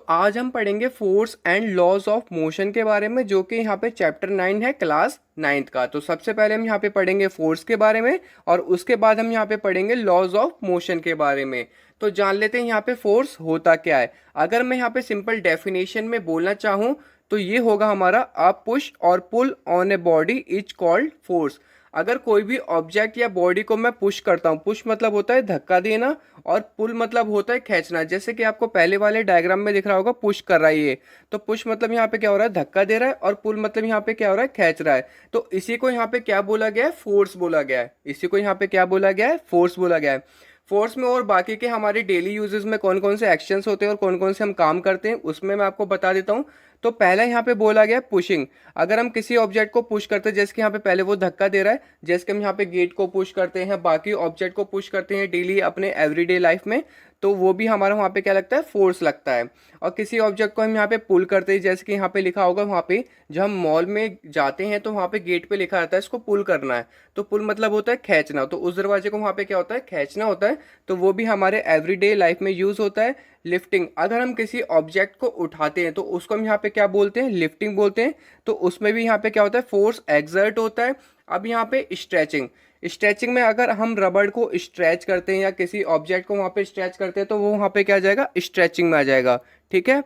आज हम पढ़ेंगे force and laws of motion के बारे में, जो कि यहाँ पे चैप्टर 9 है क्लास 9th का। तो सबसे पहले हम यहाँ पे पढ़ेंगे फोर्स के बारे में और उसके बाद हम यहाँ पे पढ़ेंगे लॉज ऑफ मोशन के बारे में। तो जान लेते हैं यहाँ पे फोर्स होता क्या है। अगर मैं यहाँ पे सिंपल डेफिनेशन में बोलना चाहूँ तो ये होगा हमारा अ पुश और pull on a body is called force. अगर कोई भी ऑब्जेक्ट या बॉडी को मैं पुश करता हूँ, पुश मतलब होता है धक्का देना और पुल मतलब होता है खींचना। जैसे कि आपको पहले वाले डायग्राम में दिख रहा होगा, पुश कर रहा है ये, तो पुश मतलब यहाँ पे क्या हो रहा है, धक्का दे रहा है, और पुल मतलब यहाँ पे क्या हो रहा है, खींच रहा है। तो इसी को यहाँ पे क्या बोला गया है, फोर्स बोला गया है। इसी को यहाँ पे क्या बोला गया है, फोर्स बोला गया है। फोर्स में और बाकी के हमारे डेली यूजेस में कौन कौन से एक्शंस होते हैं और कौन कौन से हम काम करते हैं, उसमें मैं आपको बता देता हूँ। तो पहला यहाँ पे बोला गया पुशिंग। अगर हम किसी ऑब्जेक्ट को पुश करते हैं, जैसे कि यहाँ पे पहले वो धक्का दे रहा है, जैसे कि हम यहाँ पे गेट को पुश करते हैं, बाकी ऑब्जेक्ट को पुश करते हैं डेली अपने एवरीडे लाइफ में, तो वो भी हमारा वहाँ पे क्या लगता है, फोर्स लगता है। और किसी ऑब्जेक्ट को हम यहाँ पे पुल करते हैं, जैसे कि यहाँ पे लिखा होगा, वहाँ पे जब हम मॉल में जाते हैं तो वहाँ पे गेट पे लिखा रहता है इसको पुल करना है। तो पुल मतलब होता है खींचना, तो उस दरवाजे को वहाँ पे क्या होता है, खींचना होता है। तो वो भी हमारे एवरीडे लाइफ में यूज होता है। लिफ्टिंग, अगर हम किसी ऑब्जेक्ट को उठाते हैं तो उसको हम यहाँ पे क्या बोलते हैं, लिफ्टिंग बोलते हैं। तो उसमें भी यहाँ पे क्या होता है, फोर्स एक्सर्ट होता है। अब यहाँ पे स्ट्रेचिंग, स्ट्रेचिंग में अगर हम रबड़ को स्ट्रेच करते हैं या किसी ऑब्जेक्ट को वहाँ पे स्ट्रेच करते हैं तो वो वहाँ पे क्या आ जाएगा, स्ट्रेचिंग में आ जाएगा। ठीक है।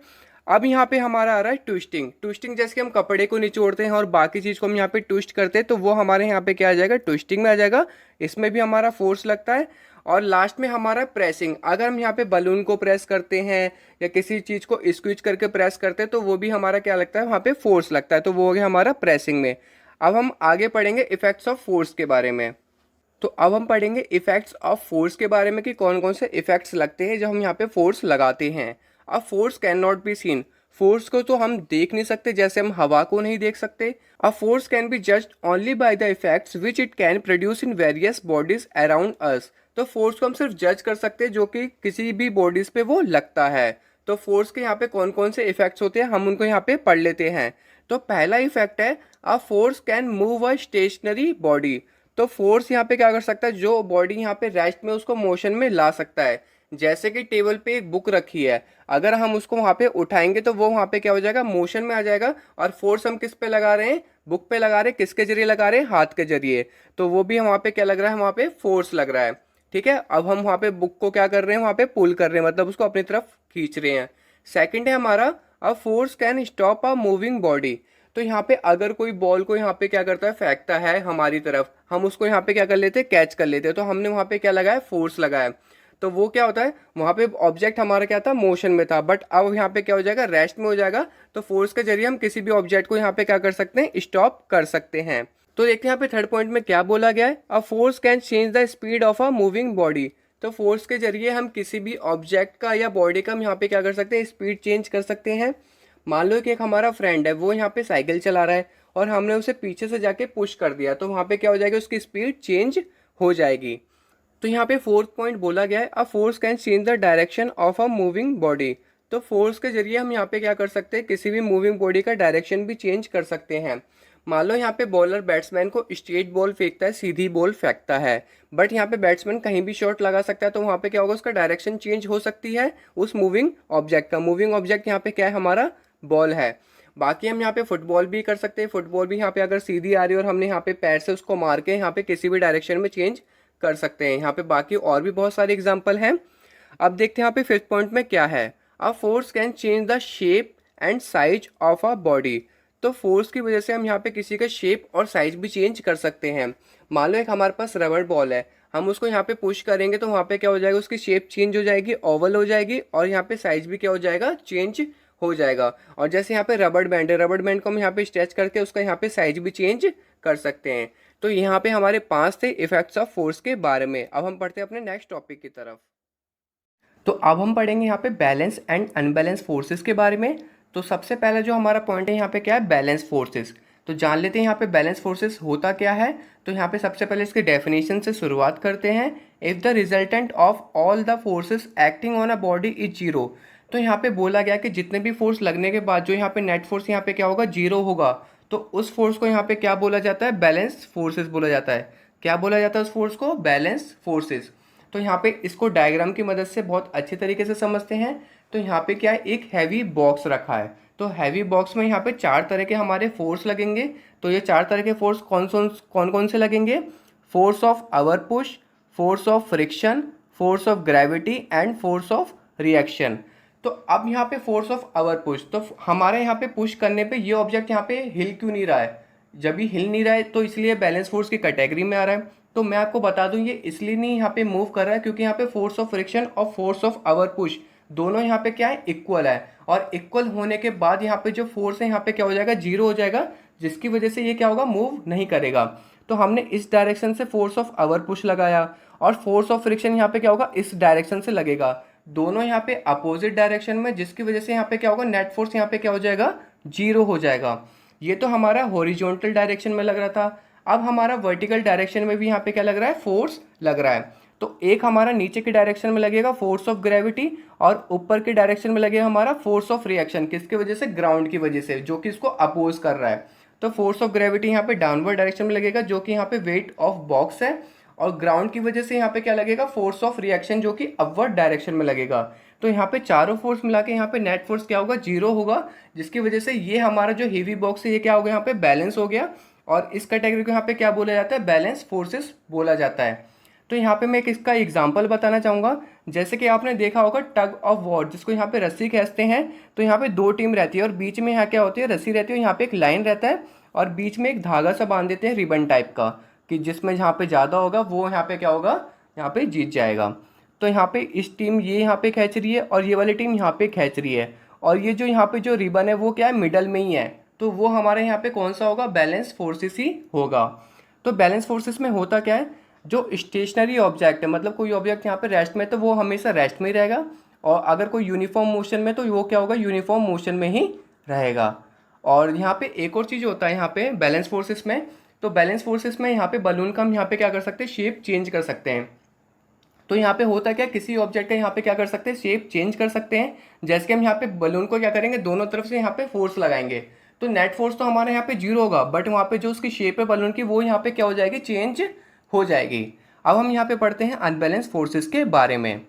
अब यहाँ पे हमारा आ रहा है ट्विस्टिंग। ट्विस्टिंग जैसे कि हम कपड़े को निचोड़ते हैं और बाकी चीज़ को हम यहाँ पे ट्विस्ट करते हैं, तो वो हमारे यहाँ पे क्या आ जाएगा, ट्विस्टिंग में आ जाएगा। इसमें भी हमारा फोर्स लगता है। और लास्ट में हमारा प्रेसिंग, अगर हम यहाँ पे बलून को प्रेस करते हैं या किसी चीज़ को स्क्वीज करके प्रेस करते हैं तो वो भी हमारा क्या लगता है, वहाँ पे फोर्स लगता है। तो वो हो गया हमारा प्रेसिंग में। अब हम आगे पढ़ेंगे इफेक्ट्स ऑफ फोर्स के बारे में। तो अब हम पढ़ेंगे इफेक्ट्स ऑफ फोर्स के बारे में कि कौन कौन से इफेक्ट्स लगते हैं जब हम यहाँ पे फोर्स लगाते हैं। अब force can not be seen, force को तो हम देख नहीं सकते, जैसे हम हवा को नहीं देख सकते। अ force can be judged only by the effects which it can produce in various bodies around us. तो फोर्स को हम सिर्फ जज कर सकते हैं जो कि किसी भी बॉडीज पे वो लगता है। तो फोर्स के यहाँ पे कौन कौन से इफेक्ट्स होते हैं हम उनको यहाँ पे पढ़ लेते हैं। तो पहला इफेक्ट है, a force can move a stationary body. तो फोर्स यहाँ पे क्या कर सकता है, जो बॉडी यहाँ पे रेस्ट में उसको मोशन में ला सकता है। जैसे कि टेबल पे एक बुक रखी है, अगर हम उसको वहाँ पे उठाएंगे तो वो वहाँ पे क्या हो जाएगा, मोशन में आ जाएगा। और फोर्स हम किस पे लगा रहे हैं, बुक पे लगा रहे हैं। किसके जरिए लगा रहे हैं, हाथ के जरिए। तो वो भी वहाँ पे क्या लग रहा है, वहाँ पे फोर्स लग रहा है। ठीक है। अब हम वहाँ पे बुक को क्या कर रहे हैं, वहाँ पे पुल कर रहे हैं, मतलब उसको अपनी तरफ खींच रहे हैं। सेकंड है हमारा, अ force can stop a moving body. तो यहाँ पे अगर कोई बॉल को यहाँ पे क्या करता है, फेंकता है हमारी तरफ, हम उसको यहाँ पे क्या कर लेते हैं, कैच कर लेते हैं। तो हमने वहाँ पे क्या लगाया, फोर्स लगाया। तो वो क्या होता है, वहाँ पे ऑब्जेक्ट हमारा क्या था, मोशन में था, बट अब यहाँ पे क्या हो जाएगा, रेस्ट में हो जाएगा। तो फोर्स के जरिए हम किसी भी ऑब्जेक्ट को यहाँ पे क्या कर सकते हैं, स्टॉप कर सकते हैं। तो देखते हैं यहाँ पे थर्ड पॉइंट में क्या बोला गया है, a force can change the speed of a moving body. तो फोर्स के जरिए हम किसी भी ऑब्जेक्ट का या बॉडी का हम यहाँ पे क्या कर सकते हैं, स्पीड चेंज कर सकते हैं। मान लो कि एक हमारा फ्रेंड है, वो यहाँ पे साइकिल चला रहा है और हमने उसे पीछे से जाके पुश कर दिया, तो वहाँ पे क्या हो जाएगा, उसकी स्पीड चेंज हो जाएगी। तो यहाँ पे फोर्थ पॉइंट बोला गया है, a force can change the direction of a moving body. तो फोर्स के जरिए हम यहाँ पे क्या कर सकते हैं, किसी भी मूविंग बॉडी का डायरेक्शन भी चेंज कर सकते हैं। मान लो यहाँ पे बॉलर बैट्समैन को स्ट्रेट बॉल फेंकता है, सीधी बॉल फेंकता है, बट यहाँ पे बैट्समैन कहीं भी शॉट लगा सकता है। तो वहाँ पे क्या होगा, उसका डायरेक्शन चेंज हो सकती है उस मूविंग ऑब्जेक्ट का। मूविंग ऑब्जेक्ट यहाँ पे क्या है, हमारा बॉल है। बाकी हम यहाँ पे फुटबॉल भी कर सकते हैं। फुटबॉल भी यहाँ पे अगर सीधी आ रही है और हमने यहाँ पे पैर से उसको मार के यहाँ पे किसी भी डायरेक्शन में चेंज कर सकते हैं। यहाँ पे बाकी और भी बहुत सारे एग्जाम्पल हैं। अब देखते हैं यहाँ पे फिफ्थ पॉइंट में क्या है, a force can change the shape and size of a body. तो फोर्स की वजह से हम यहाँ पे किसी का शेप और साइज भी चेंज कर सकते हैं। मान लो एक हमारे पास रबड़ बॉल है, हम उसको यहाँ पे पुश करेंगे तो वहाँ पे क्या हो जाएगा, उसकी शेप चेंज हो जाएगी, ओवल हो जाएगी, और यहाँ पे साइज भी क्या हो जाएगा, चेंज हो जाएगा। और जैसे यहाँ पे रबड़ बैंड है, रबड़ बैंड को हम यहाँ पे स्ट्रेच करके उसका यहाँ पे साइज भी चेंज कर सकते हैं। तो यहाँ पे हमारे 5 थे इफेक्ट्स ऑफ फोर्स के बारे में। अब हम पढ़ते हैं अपने नेक्स्ट टॉपिक की तरफ। तो अब हम पढ़ेंगे यहाँ पे बैलेंस एंड अनबैलेंस फोर्सेस के बारे में। तो सबसे पहला जो हमारा पॉइंट है यहाँ पे क्या है, बैलेंस फोर्सेस। तो जान लेते हैं यहाँ पे बैलेंस फोर्सेस होता क्या है। तो यहाँ पे सबसे पहले इसके डेफिनेशन से शुरुआत करते हैं। If the resultant of all the forces acting on a body is zero. तो यहाँ पे बोला गया कि जितने भी फोर्स लगने के बाद जो यहाँ पे नेट फोर्स यहाँ पे क्या होगा, जीरो होगा। तो उस फोर्स को यहाँ पे क्या बोला जाता है, बैलेंस फोर्सेस बोला जाता है। क्या बोला जाता है उस फोर्स को, बैलेंस फोर्सेस। तो यहाँ पे इसको डायग्राम की मदद से बहुत अच्छे तरीके से समझते हैं। तो यहाँ पे क्या है, एक हैवी बॉक्स रखा है। तो हैवी बॉक्स में यहाँ पे 4 तरह के हमारे फोर्स लगेंगे। तो ये 4 तरह के फोर्स कौन कौन से लगेंगे? Force of our push, force of friction, force of gravity and force of reaction. तो अब यहाँ पे फोर्स ऑफ आवर पुश, तो हमारे यहाँ पे पुश करने पे ये ऑब्जेक्ट यहाँ पे हिल क्यों नहीं रहा है? जब भी हिल नहीं रहा है तो इसलिए बैलेंस फोर्स की कैटेगरी में आ रहा है। तो मैं आपको बता दूं ये इसलिए नहीं यहाँ पे मूव कर रहा है क्योंकि यहाँ पे फोर्स ऑफ फ्रिक्शन और फोर्स ऑफ आवर पुश दोनों यहाँ पे क्या है, इक्वल है। और इक्वल होने के बाद यहाँ पे जो फोर्स है यहाँ पे क्या हो जाएगा, जीरो हो जाएगा, जिसकी वजह से ये क्या होगा, मूव नहीं करेगा। तो हमने इस डायरेक्शन से फोर्स ऑफ आवर पुश लगाया और फोर्स ऑफ फ्रिक्शन यहाँ पे क्या होगा, इस डायरेक्शन से लगेगा। दोनों यहाँ पे अपोजिट डायरेक्शन में, जिसकी वजह से यहाँ पे क्या होगा, नेट फोर्स यहाँ पे क्या हो जाएगा, जीरो हो जाएगा। ये तो हमारा हॉरिजॉन्टल डायरेक्शन में लग रहा था। अब हमारा वर्टिकल डायरेक्शन में भी यहाँ पे क्या लग रहा है, फोर्स लग रहा है। तो एक हमारा नीचे के डायरेक्शन में लगेगा फोर्स ऑफ ग्रेविटी और ऊपर के डायरेक्शन में लगेगा हमारा फोर्स ऑफ रिएक्शन। किसकी वजह से? ग्राउंड की वजह से, जो कि इसको अपोज कर रहा है। तो फोर्स ऑफ ग्रेविटी यहाँ पे डाउनवर्ड डायरेक्शन में लगेगा, जो कि यहाँ पे वेट ऑफ बॉक्स है। और ग्राउंड की वजह से यहाँ पे क्या लगेगा, फोर्स ऑफ रिएक्शन, जो कि अपवर्ड डायरेक्शन में लगेगा। तो यहाँ पे चारों फोर्स मिला के यहाँ पे नेट फोर्स क्या होगा, जीरो होगा, जिसकी वजह से ये हमारा जो हेवी बॉक्स है ये क्या हो गया, यहाँ पे बैलेंस हो गया। और इस कैटेगरी को यहाँ पे क्या बोला जाता है, बैलेंस फोर्सेस बोला जाता है। तो यहाँ पे मैं एक इसका एग्जांपल बताना चाहूँगा। जैसे कि आपने देखा होगा टग ऑफ वॉर, जिसको यहाँ पे रस्सी खींचते हैं। तो यहाँ पे 2 टीम रहती है और बीच में यहाँ क्या होती है, रस्सी रहती है, यहाँ पे एक लाइन रहता है और बीच में एक धागा सा बांध देते हैं रिबन टाइप का, कि जिसमें यहाँ पे ज़्यादा होगा वो यहाँ पे क्या होगा, यहाँ पे जीत जाएगा। तो यहाँ पे इस टीम ये यहाँ पे खींच रही है और ये वाली टीम यहाँ पे खींच रही है, और ये जो यहाँ पे जो रिबन है वो क्या है, मिडल में ही है। तो वो हमारे यहाँ पे कौन सा होगा, बैलेंस फोर्सेस ही होगा। तो बैलेंस फोर्सेस में होता क्या है, जो स्टेशनरी ऑब्जेक्ट है, मतलब कोई ऑब्जेक्ट यहाँ पे रेस्ट में, तो वो हमेशा रेस्ट में ही रहेगा। और अगर कोई यूनिफॉर्म मोशन में, तो वो क्या होगा, यूनिफॉर्म मोशन में ही रहेगा। और यहाँ पे एक और चीज़ होता है यहाँ पे बैलेंस फोर्सेस में। तो बैलेंस फोर्सेस में यहाँ पे बलून का हम यहाँ पे क्या कर सकते हैं, शेप चेंज कर सकते हैं। तो यहाँ पे होता क्या, किसी ऑब्जेक्ट का यहाँ पे क्या कर सकते हैं, शेप चेंज कर सकते हैं। जैसे कि हम यहाँ पे बलून को क्या करेंगे, दोनों तरफ से यहाँ पे फोर्स लगाएंगे। तो नेट फोर्स तो हमारे यहाँ पे जीरो होगा, बट वहाँ पे जो उसकी शेप है बलून की, वो यहाँ पे क्या हो जाएगी, चेंज हो जाएगी। अब हम यहाँ पे पढ़ते हैं अनबैलेंस फोर्सेस के बारे में।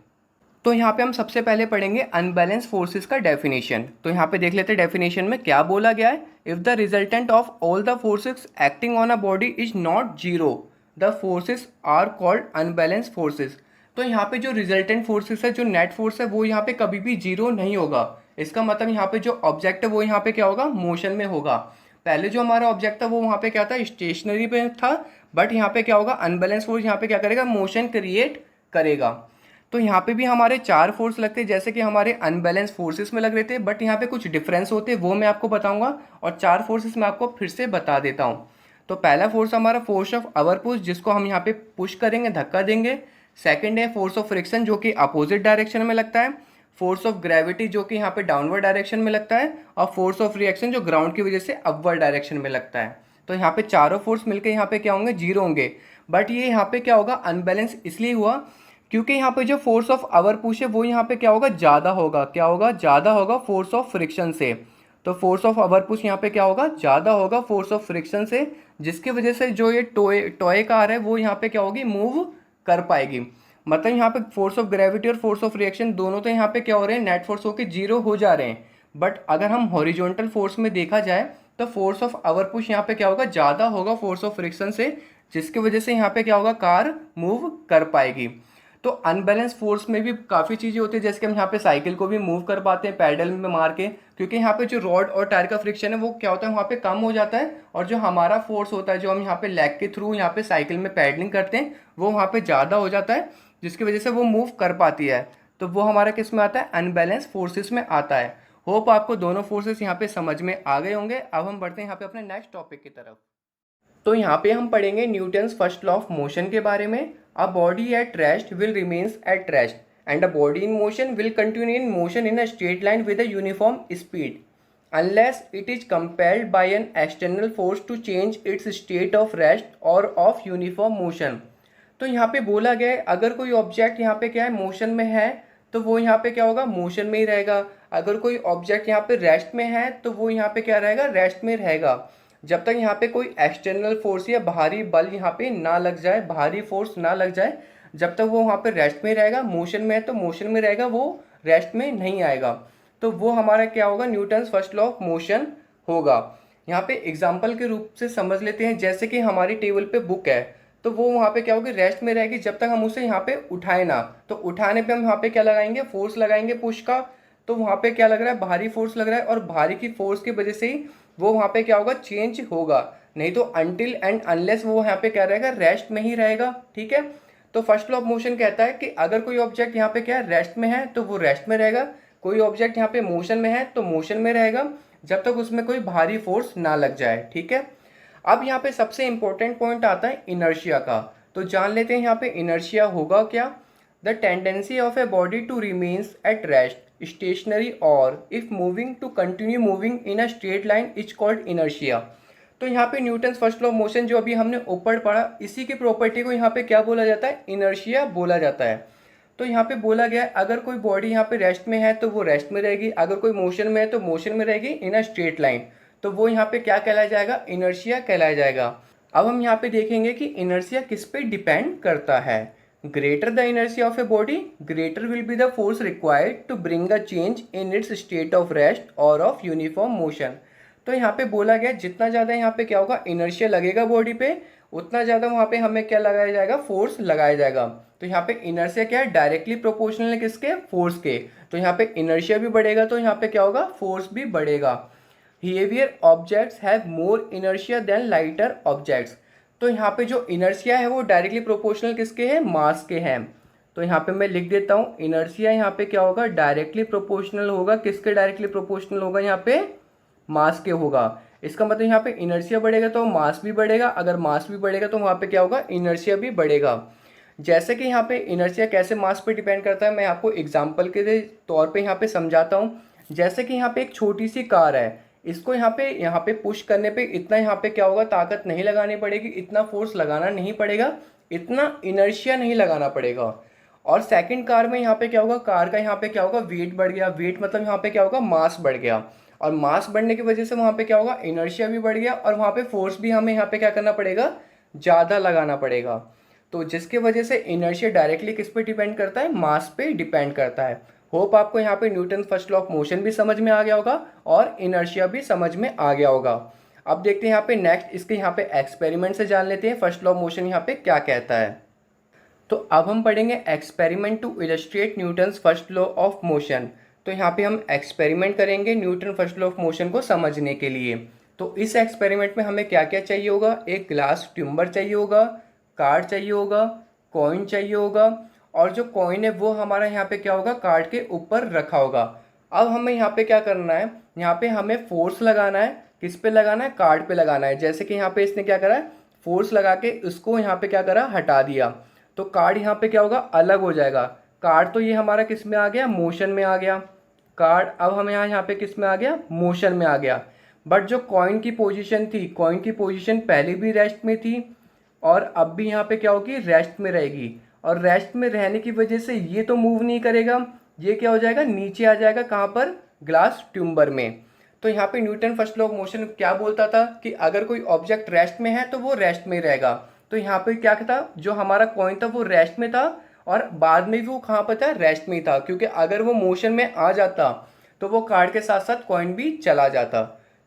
तो यहाँ पे हम सबसे पहले पढ़ेंगे अनबैलेंस फोर्सेस का डेफिनेशन। तो यहाँ पे देख लेते हैं डेफिनेशन में क्या बोला गया है। If the resultant of all the forces acting on a body is not zero, the forces are called unbalance forces. तो यहाँ पे जो रिजल्टेंट फोर्सेस है, जो नेट फोर्स है, वो यहाँ पे कभी भी जीरो नहीं होगा। इसका मतलब यहाँ पे जो ऑब्जेक्ट है वो यहाँ पे क्या होगा, मोशन में होगा। पहले जो हमारा ऑब्जेक्ट था वो वहाँ पे क्या था, स्टेशनरी पे था, बट यहाँ पे क्या होगा, अनबैलेंस फोर्स यहाँ पे क्या करेगा, मोशन क्रिएट करेगा। तो यहाँ पे भी हमारे 4 फोर्स लगते हैं, जैसे कि हमारे अनबैलेंस फोर्सेस में लग रहे थे, बट यहाँ पे कुछ डिफरेंस होते हैं, वो मैं आपको बताऊंगा। और 4 फोर्सेस मैं आपको फिर से बता देता हूँ। तो पहला फोर्स हमारा फोर्स ऑफ आवर पुश, जिसको हम यहाँ पे पुश करेंगे, धक्का देंगे। सेकंड है फोर्स ऑफ फ्रिक्शन, जो कि अपोजिट डायरेक्शन में लगता है। फोर्स ऑफ ग्रेविटी, जो कि यहाँ पे डाउनवर्ड डायरेक्शन में लगता है। और फोर्स ऑफ रिएक्शन, जो ग्राउंड की वजह से अपवर्ड डायरेक्शन में लगता है। तो यहाँ पे चारों फोर्स मिलकर यहाँ पे क्या होंगे, जीरो होंगे। बट ये यहाँ पे क्या होगा, अनबैलेंस इसलिए हुआ क्योंकि यहाँ पे जो फोर्स ऑफ आवर पुश है वो यहाँ पे क्या होगा, ज़्यादा होगा। क्या होगा, ज़्यादा होगा फोर्स ऑफ फ्रिक्शन से। तो फोर्स ऑफ आवर पुश यहाँ पे क्या होगा, ज़्यादा होगा फोर्स ऑफ फ्रिक्शन से, जिसकी वजह से जो ये टॉय कार है वो यहाँ पे क्या होगी, मूव कर पाएगी। मतलब यहाँ पे फोर्स ऑफ ग्रेविटी और फोर्स ऑफ रिएक्शन दोनों तो यहाँ पे क्या हो रहे हैं, नेट फोर्स होकर जीरो हो जा रहे हैं। बट अगर हम हॉरिजॉन्टल फोर्स में देखा जाए तो फोर्स ऑफ आवर पुश यहाँ पे क्या होगा, ज़्यादा होगा फोर्स ऑफ फ्रिक्शन से, जिसकी वजह से यहाँ पे क्या होगा, कार मूव कर पाएगी। तो अनबैलेंस फोर्स में भी काफ़ी चीज़ें होती है, जैसे कि हम यहाँ पे साइकिल को भी मूव कर पाते हैं पैडल में मार के, क्योंकि यहाँ पे जो रॉड और टायर का फ्रिक्शन है वो क्या होता है, वहाँ पे कम हो जाता है। और जो हमारा फोर्स होता है, जो हम यहाँ पे लेग के थ्रू यहाँ पे साइकिल में पैडलिंग करते हैं, वो वहाँ पे ज़्यादा हो जाता है, जिसकी वजह से वो मूव कर पाती है। तो वो हमारा किस में आता है, अनबैलेंस फोर्सेस में आता है। होप आपको दोनों फोर्सेस यहाँ पे समझ में आ गए होंगे। अब हम बढ़ते हैं यहाँ पे अपने नेक्स्ट टॉपिक की तरफ। तो यहाँ पे हम पढ़ेंगे Newton's first law of motion के बारे में। A body at rest will remains at rest and a body in motion will continue in motion in a straight line with a uniform speed unless it is compelled by an external force to change its state of rest or of uniform motion। तो यहाँ पे बोला गया है, अगर कोई object यहाँ पे क्या है, मोशन में है, तो वो यहाँ पे क्या होगा, मोशन में ही रहेगा। अगर कोई ऑब्जेक्ट यहाँ पे रेस्ट में है, तो वो यहाँ पे क्या रहेगा, रेस्ट में रहेगा। जब तक यहाँ पे कोई एक्सटर्नल फोर्स या बाहरी बल यहाँ पे ना लग जाए, बाहरी फोर्स ना लग जाए, जब तक वो वहाँ पे रेस्ट में रहेगा। मोशन में है तो मोशन में रहेगा, वो रेस्ट में नहीं आएगा। तो वो हमारा क्या होगा, Newton's first law of motion होगा। यहाँ पे एग्जाम्पल के रूप से समझ लेते हैं, जैसे कि हमारी टेबल पे बुक है, तो वो वहाँ पे क्या होगी, रेस्ट में रहेगी जब तक हम उसे यहाँ पे उठाए ना। तो उठाने पे हम यहाँ पे क्या लगाएंगे, फोर्स लगाएंगे पुश का। तो वहाँ पे क्या लग रहा है, भारी फोर्स लग रहा है, और भारी की फोर्स की वजह से ही वो वहाँ पे क्या होगा, चेंज होगा। नहीं तो अनटिल एंड अनलेस वो यहाँ पे क्या रहेगा, रेस्ट में ही रहेगा। ठीक है। तो फर्स्ट लॉ ऑफ मोशन कहता है कि अगर कोई ऑब्जेक्ट यहाँ पे क्या है, रेस्ट में है तो वो रेस्ट में रहेगा, कोई ऑब्जेक्ट यहाँ पे मोशन में है तो मोशन में रहेगा, जब तक उसमें कोई भारी फोर्स ना लग जाए। ठीक है। अब यहाँ पे सबसे इंपॉर्टेंट पॉइंट आता है इनर्शिया का। तो जान लेते हैं यहाँ पे इनर्शिया होगा क्या। The tendency of a body to remains at rest stationary और if moving to continue moving in a straight line is called inertia. तो यहाँ पे Newton's first law of motion जो अभी हमने ऊपर पढ़ा, इसी की प्रॉपर्टी को यहाँ पे क्या बोला जाता है, इनर्शिया बोला जाता है। तो यहाँ पे बोला गया है अगर कोई बॉडी यहाँ पे रेस्ट में है तो वो रेस्ट में रहेगी, अगर कोई मोशन में है तो मोशन में रहेगी इन अ स्ट्रेट लाइन। तो वो यहाँ पे क्या कहलाया जाएगा, इनर्शिया कहलाया जाएगा। अब हम यहाँ पे देखेंगे कि इनर्शिया किस पे डिपेंड करता है। Greater the inertia of a body, greater will be the force required to bring a change in its state of rest और ऑफ यूनिफॉर्म मोशन। तो यहाँ पे बोला गया जितना ज़्यादा यहाँ पे क्या होगा, इनर्शिया लगेगा बॉडी पे, उतना ज़्यादा वहाँ पे हमें क्या लगाया जाएगा, फोर्स लगाया जाएगा। तो यहाँ पे इनर्शिया क्या है, डायरेक्टली प्रोपोर्शनल है किसके, फोर्स के। तो यहाँ पे इनर्शिया भी बढ़ेगा तो यहाँ पे क्या होगा, फोर्स भी बढ़ेगा। Heavier objects have more inertia than lighter objects. तो यहाँ पे जो इनर्शिया है वो डायरेक्टली प्रोपोर्शनल किसके है, मास के हैं। तो यहाँ पे मैं लिख देता हूँ, इनर्शिया यहाँ पे क्या होगा, डायरेक्टली प्रोपोर्शनल होगा किसके, डायरेक्टली प्रोपोर्शनल होगा यहाँ पे मास के होगा। इसका मतलब यहाँ पे इनर्शिया बढ़ेगा तो मास भी बढ़ेगा, अगर मास भी बढ़ेगा तो वहाँ पे क्या होगा, इनर्शिया भी बढ़ेगा। जैसे कि यहाँ पे इनर्शिया कैसे मास पे डिपेंड करता है, मैं आपको एग्जांपल के तौर पे यहाँ पे समझाता हूँ। जैसे कि यहाँ पे एक छोटी सी कार है, इसको यहाँ पे पुश करने पे इतना यहाँ पे क्या होगा, ताकत नहीं लगानी पड़ेगी, इतना फोर्स लगाना नहीं पड़ेगा, इतना इनर्शिया नहीं लगाना पड़ेगा। और सेकंड कार में यहाँ पे क्या होगा, कार का यहाँ पे क्या होगा, वेट बढ़ गया, वेट मतलब यहाँ पे क्या होगा, मास बढ़ गया, और मास बढ़ने की वजह से वहाँ पे क्या होगा, इनर्शिया भी बढ़ गया, और वहाँ पे फोर्स भी हमें यहाँ पे क्या करना पड़ेगा, ज़्यादा लगाना पड़ेगा। तो जिसकी वजह से इनर्शिया डायरेक्टली किस पे डिपेंड करता है, मास पे डिपेंड करता है। होप आपको यहाँ पे Newton first law of motion भी समझ में आ गया होगा और इनर्शिया भी समझ में आ गया होगा। अब देखते हैं यहाँ पे नेक्स्ट, इसके यहाँ पे एक्सपेरिमेंट से जान लेते हैं फर्स्ट लॉ ऑफ मोशन यहाँ पे क्या कहता है। तो अब हम पढ़ेंगे experiment to illustrate Newton's first law of motion. तो यहाँ पे हम एक्सपेरिमेंट करेंगे Newton first law of motion को समझने के लिए। तो इस एक्सपेरिमेंट में हमें क्या क्या चाहिए होगा, एक ग्लास ट्यूबर चाहिए होगा, कार्ड चाहिए होगा, कॉइन चाहिए होगा, और जो कॉइन है वो हमारा यहाँ पे क्या होगा, कार्ड के ऊपर रखा होगा। अब हमें यहाँ पे क्या करना है, यहाँ पे हमें फोर्स लगाना है, किस पे लगाना है, कार्ड पे लगाना है। जैसे कि यहाँ पे इसने क्या करा है, फोर्स लगा के उसको यहाँ पे क्या करा, हटा दिया, तो कार्ड यहाँ पे क्या होगा, अलग हो जाएगा। कार्ड तो ये हमारा किस में आ गया, मोशन में आ गया। कार्ड अब हमें यहाँ पे किस में आ गया, मोशन में आ गया। बट जो कॉइन की पोजीशन थी, कॉइन की पोजीशन पहले भी रेस्ट में थी और अब भी यहाँ पे क्या होगी, रेस्ट में रहेगी। और रेस्ट में रहने की वजह से ये तो मूव नहीं करेगा, ये क्या हो जाएगा, नीचे आ जाएगा, कहाँ पर, ग्लास ट्यूबर में। तो यहाँ पे Newton first law of motion क्या बोलता था कि अगर कोई ऑब्जेक्ट रेस्ट में है तो वो रेस्ट में रहेगा। तो यहाँ पे क्या था, जो हमारा कॉइन था वो रेस्ट में था, और बाद में भी वो कहाँ पर था, रेस्ट में ही था, क्योंकि अगर वो मोशन में आ जाता तो वो कार्ड के साथ साथ कॉइन भी चला जाता।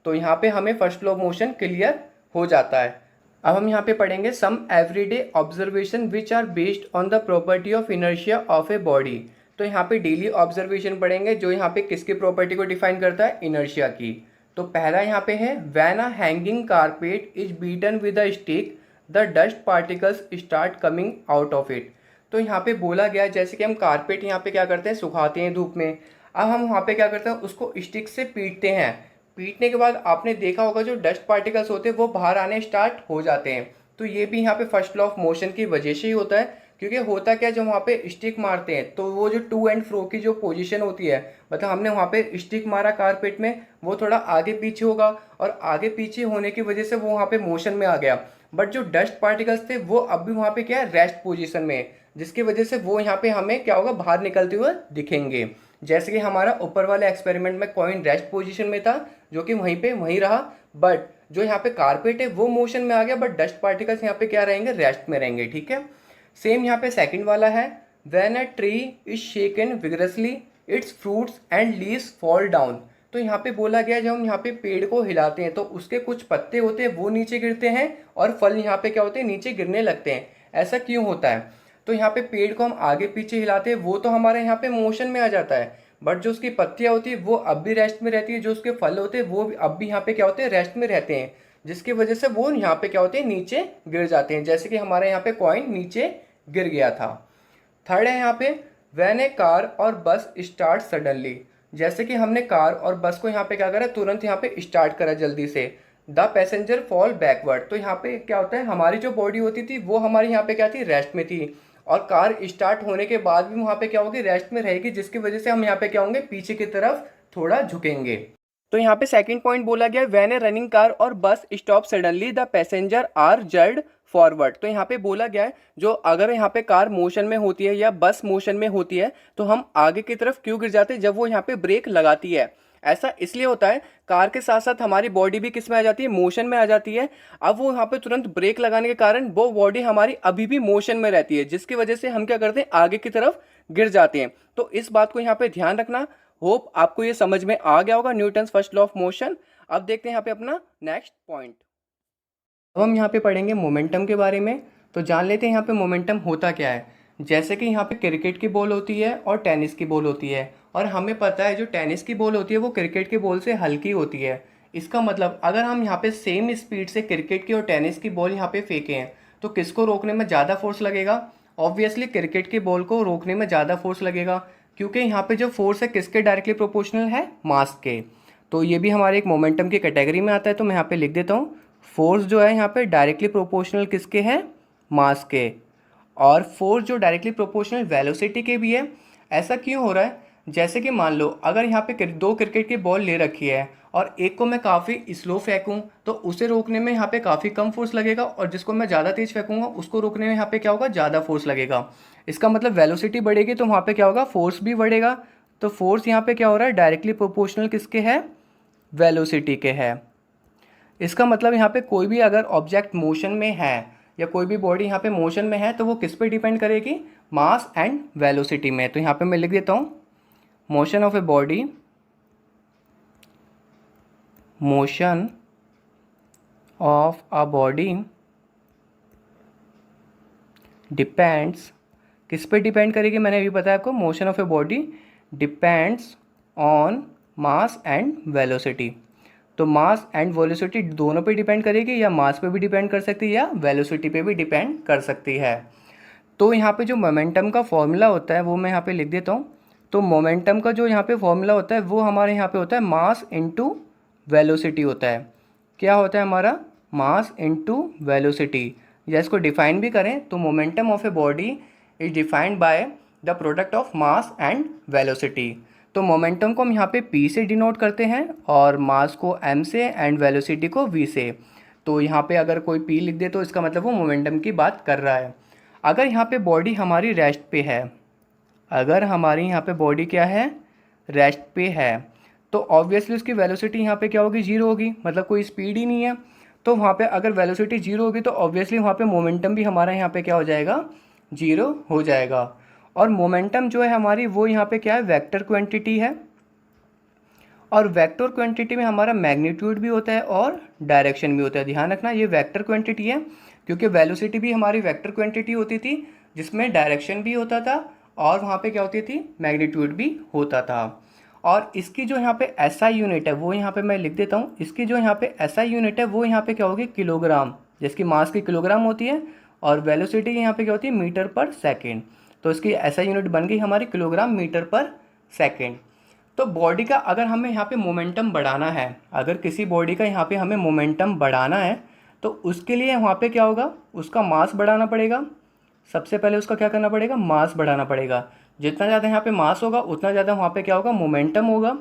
तो यहाँ पे हमें first law of motion clear हो जाता है। अब हम यहाँ पे पढ़ेंगे some everyday observation which are based on the property of inertia of a body. तो यहाँ पे डेली ऑब्जर्वेशन पढ़ेंगे जो यहाँ पे किसकी प्रॉपर्टी को डिफाइन करता है, इनर्शिया की। तो पहला यहाँ पे है, when a hanging carpet is beaten with a stick the dust particles start coming out of it. तो यहाँ पे बोला गया जैसे कि हम कारपेट यहाँ पे क्या करते हैं, सुखाते हैं धूप में। अब हम वहाँ पे क्या करते हैं, उसको स्टिक से पीटते हैं। पीटने के बाद आपने देखा होगा जो डस्ट पार्टिकल्स होते हैं वो बाहर आने स्टार्ट हो जाते हैं। तो ये भी यहाँ पे फर्स्ट लॉ ऑफ मोशन की वजह से ही होता है, क्योंकि होता क्या, जब वहाँ पे स्टिक मारते हैं तो वो जो टू एंड फ्रो की जो पोजीशन होती है, मतलब हमने वहाँ पे स्टिक मारा कारपेट में, वो थोड़ा आगे पीछे होगा, और आगे पीछे होने की वजह से वो वहाँ पे मोशन में आ गया। बट जो डस्ट पार्टिकल्स थे वो अब भी वहाँ पे क्या है, रेस्ट पोजीशन में, जिसकी वजह से वो यहाँ पे हमें क्या होगा, बाहर निकलते हुए दिखेंगे। जैसे कि हमारा ऊपर वाले एक्सपेरिमेंट में कॉइन रेस्ट पोजीशन में था, जो कि वहीं रहा, बट जो यहाँ पे कारपेट है वो मोशन में आ गया, बट डस्ट पार्टिकल्स यहाँ पे क्या रहेंगे, रेस्ट में रहेंगे। ठीक है। सेम यहाँ पे सेकंड वाला है, when a tree is shaken vigorously its fruits and leaves fall down. तो यहाँ पे बोला गया जब हम यहाँ पे पेड़ को हिलाते हैं तो उसके कुछ पत्ते होते हैं वो नीचे गिरते हैं और फल यहाँ पे क्या होते हैं नीचे गिरने लगते हैं। ऐसा क्यों होता है? तो यहाँ पे पेड़ को हम आगे पीछे हिलाते हैं वो तो हमारे यहाँ पे मोशन में आ जाता है, बट जो उसकी पत्तियाँ होती है वो अब भी रेस्ट में रहती है, जो उसके फल होते हैं वो भी अब भी यहाँ पे क्या होते हैं रेस्ट में रहते हैं, जिसकी वजह से वो यहाँ पे क्या होते हैं नीचे गिर जाते हैं, जैसे कि हमारे यहाँ पे कॉइन नीचे गिर गया था। थर्ड है यहाँ पे व्हेन ए कार और बस स्टार्ट सडनली। जैसे कि हमने कार और बस को यहाँ पे क्या करा, तुरंत यहाँ पे स्टार्ट करा जल्दी से, द पैसेंजर फॉल बैकवर्ड। तो यहाँ पे क्या होता है, हमारी जो बॉडी होती थी वो हमारी यहाँ पे क्या थी, रेस्ट में थी, और कार स्टार्ट होने के बाद भी वहाँ पे क्या होगी, रेस्ट में रहेगी, जिसकी वजह से हम यहाँ पे क्या होंगे, पीछे की तरफ थोड़ा झुकेंगे। तो यहाँ पे सेकंड पॉइंट बोला गया व्हेन ए रनिंग कार और bus stop suddenly the passenger are jerked forward. तो यहाँ पे बोला गया है जो अगर यहाँ पे कार मोशन में होती है या बस मोशन में होती है तो हम आगे की तरफ क्यों गिर जाते हैं, जब वो यहाँ पे ब्रेक लगाती है। ऐसा इसलिए होता है, कार के साथ साथ हमारी बॉडी भी किस में आ जाती है, मोशन में आ जाती है। अब वो यहाँ पे तुरंत ब्रेक लगाने के कारण वो बॉडी हमारी अभी भी मोशन में रहती है, जिसकी वजह से हम क्या करते हैं, आगे की तरफ गिर जाते हैं। तो इस बात को यहाँ पे ध्यान रखना। होप आपको ये समझ में आ गया होगा Newton's first law of motion. अब देखते हैं यहाँ पे अपना नेक्स्ट पॉइंट। अब हम यहाँ पे पढ़ेंगे मोमेंटम के बारे में। तो जान लेते हैं यहाँ पे मोमेंटम होता क्या है। जैसे कि यहाँ पे क्रिकेट की बॉल होती है और टेनिस की बॉल होती है, और हमें पता है जो टेनिस की बॉल होती है वो क्रिकेट की बॉल से हल्की होती है। इसका मतलब अगर हम यहाँ पे सेम स्पीड से क्रिकेट की और टेनिस की बॉल यहाँ पे फेंके हैं तो किसको रोकने में ज़्यादा फोर्स लगेगा? ऑब्वियसली क्रिकेट की बॉल को रोकने में ज़्यादा फोर्स लगेगा, क्योंकि यहाँ पे जो फोर्स है किसके डायरेक्टली प्रोपोर्शनल है, मास के। तो ये भी हमारे एक मोमेंटम की कैटेगरी में आता है। तो मैं यहाँ पे लिख देता हूँ, फोर्स जो है यहाँ पे डायरेक्टली प्रोपोर्शनल किसके हैं, मास के। और फोर्स जो डायरेक्टली प्रोपोर्शनल वेलोसिटी के भी है। ऐसा क्यों हो रहा है? जैसे कि मान लो अगर यहाँ पे दो क्रिकेट की बॉल ले रखी है और एक को मैं काफ़ी स्लो फेंकूँ तो उसे रोकने में यहाँ पे काफ़ी कम फोर्स लगेगा, और जिसको मैं ज़्यादा तेज़ फेंकूँगा उसको रोकने में यहाँ पे क्या होगा, ज़्यादा फोर्स लगेगा। इसका मतलब वेलोसिटी बढ़ेगी तो वहाँ पे क्या होगा, फोर्स भी बढ़ेगा। तो फोर्स यहाँ पे क्या हो रहा है, डायरेक्टली प्रोपोर्शनल किसके है, वेलोसिटी के है। इसका मतलब यहाँ पे कोई भी अगर ऑब्जेक्ट मोशन में है या कोई भी बॉडी यहाँ पे मोशन में है तो वो किस पे डिपेंड करेगी, मास एंड वेलोसिटी में। तो यहाँ पे मैं लिख देता हूँ, motion of a body, motion of a body depends, किस पे डिपेंड करेगी, मैंने अभी बताया आपको, motion of a body depends on mass and velocity. तो मास एंड वेलोसिटी दोनों पे डिपेंड करेगी, या मास पे भी डिपेंड कर सकती है या वेलोसिटी पे भी डिपेंड कर सकती है। तो यहाँ पे जो मोमेंटम का फॉर्मूला होता है वो मैं यहाँ पे लिख देता हूँ। तो मोमेंटम का जो यहाँ पे फॉर्मूला होता है वो हमारे यहाँ पे होता है मास इनटू वेलोसिटी होता है। क्या होता है हमारा, मास इनटू वेलोसिटी। या इसको डिफाइन भी करें तो momentum of a body is defined by the product of mass and velocity. तो मोमेंटम को हम यहाँ पे P से डिनोट करते हैं और मास को M से एंड वेलोसिटी को V से। तो यहाँ पे अगर कोई P लिख दे तो इसका मतलब वो मोमेंटम की बात कर रहा है। अगर यहाँ पे बॉडी हमारी रेस्ट पे है, अगर हमारी यहाँ पे बॉडी क्या है, रेस्ट पे है, तो ऑब्वियसली उसकी वेलोसिटी यहाँ पे क्या होगी, जीरो होगी, मतलब कोई स्पीड ही नहीं है। तो वहाँ पे अगर वेलोसिटी जीरो होगी तो ऑब्वियसली वहाँ पे मोमेंटम भी हमारा यहाँ पे क्या हो जाएगा, जीरो हो जाएगा। और मोमेंटम जो है हमारी वो यहाँ पे क्या है, वेक्टर क्वांटिटी है। और वेक्टर क्वांटिटी में हमारा मैग्नीट्यूड भी होता है और डायरेक्शन भी होता है। ध्यान रखना ये वेक्टर क्वांटिटी है, क्योंकि वेलोसिटी भी हमारी वेक्टर क्वांटिटी होती थी जिसमें डायरेक्शन भी होता था और वहाँ पे क्या होती थी, मैग्नीट्यूड भी होता था। और इसकी जो यहाँ पे एसआई यूनिट है वो यहाँ पे मैं लिख देता हूँ। इसकी जो यहाँ पे एसआई यूनिट है वो यहाँ पे क्या होगी, किलोग्राम, जिसकी मास की किलोग्राम होती है, और वेलोसिटी यहाँ पे क्या होती है, मीटर पर सेकेंड। तो इसकी एसआई यूनिट बन गई हमारी किलोग्राम मीटर पर सेकेंड। तो बॉडी का अगर हमें यहाँ पे मोमेंटम बढ़ाना है, अगर किसी बॉडी का यहाँ पे हमें मोमेंटम बढ़ाना है तो उसके लिए वहाँ पे क्या होगा, उसका मास बढ़ाना पड़ेगा। सबसे पहले उसका क्या करना पड़ेगा, मास बढ़ाना पड़ेगा। जितना ज़्यादा यहाँ पे मास होगा उतना ज़्यादा वहाँ पे क्या होगा, मोमेंटम होगा।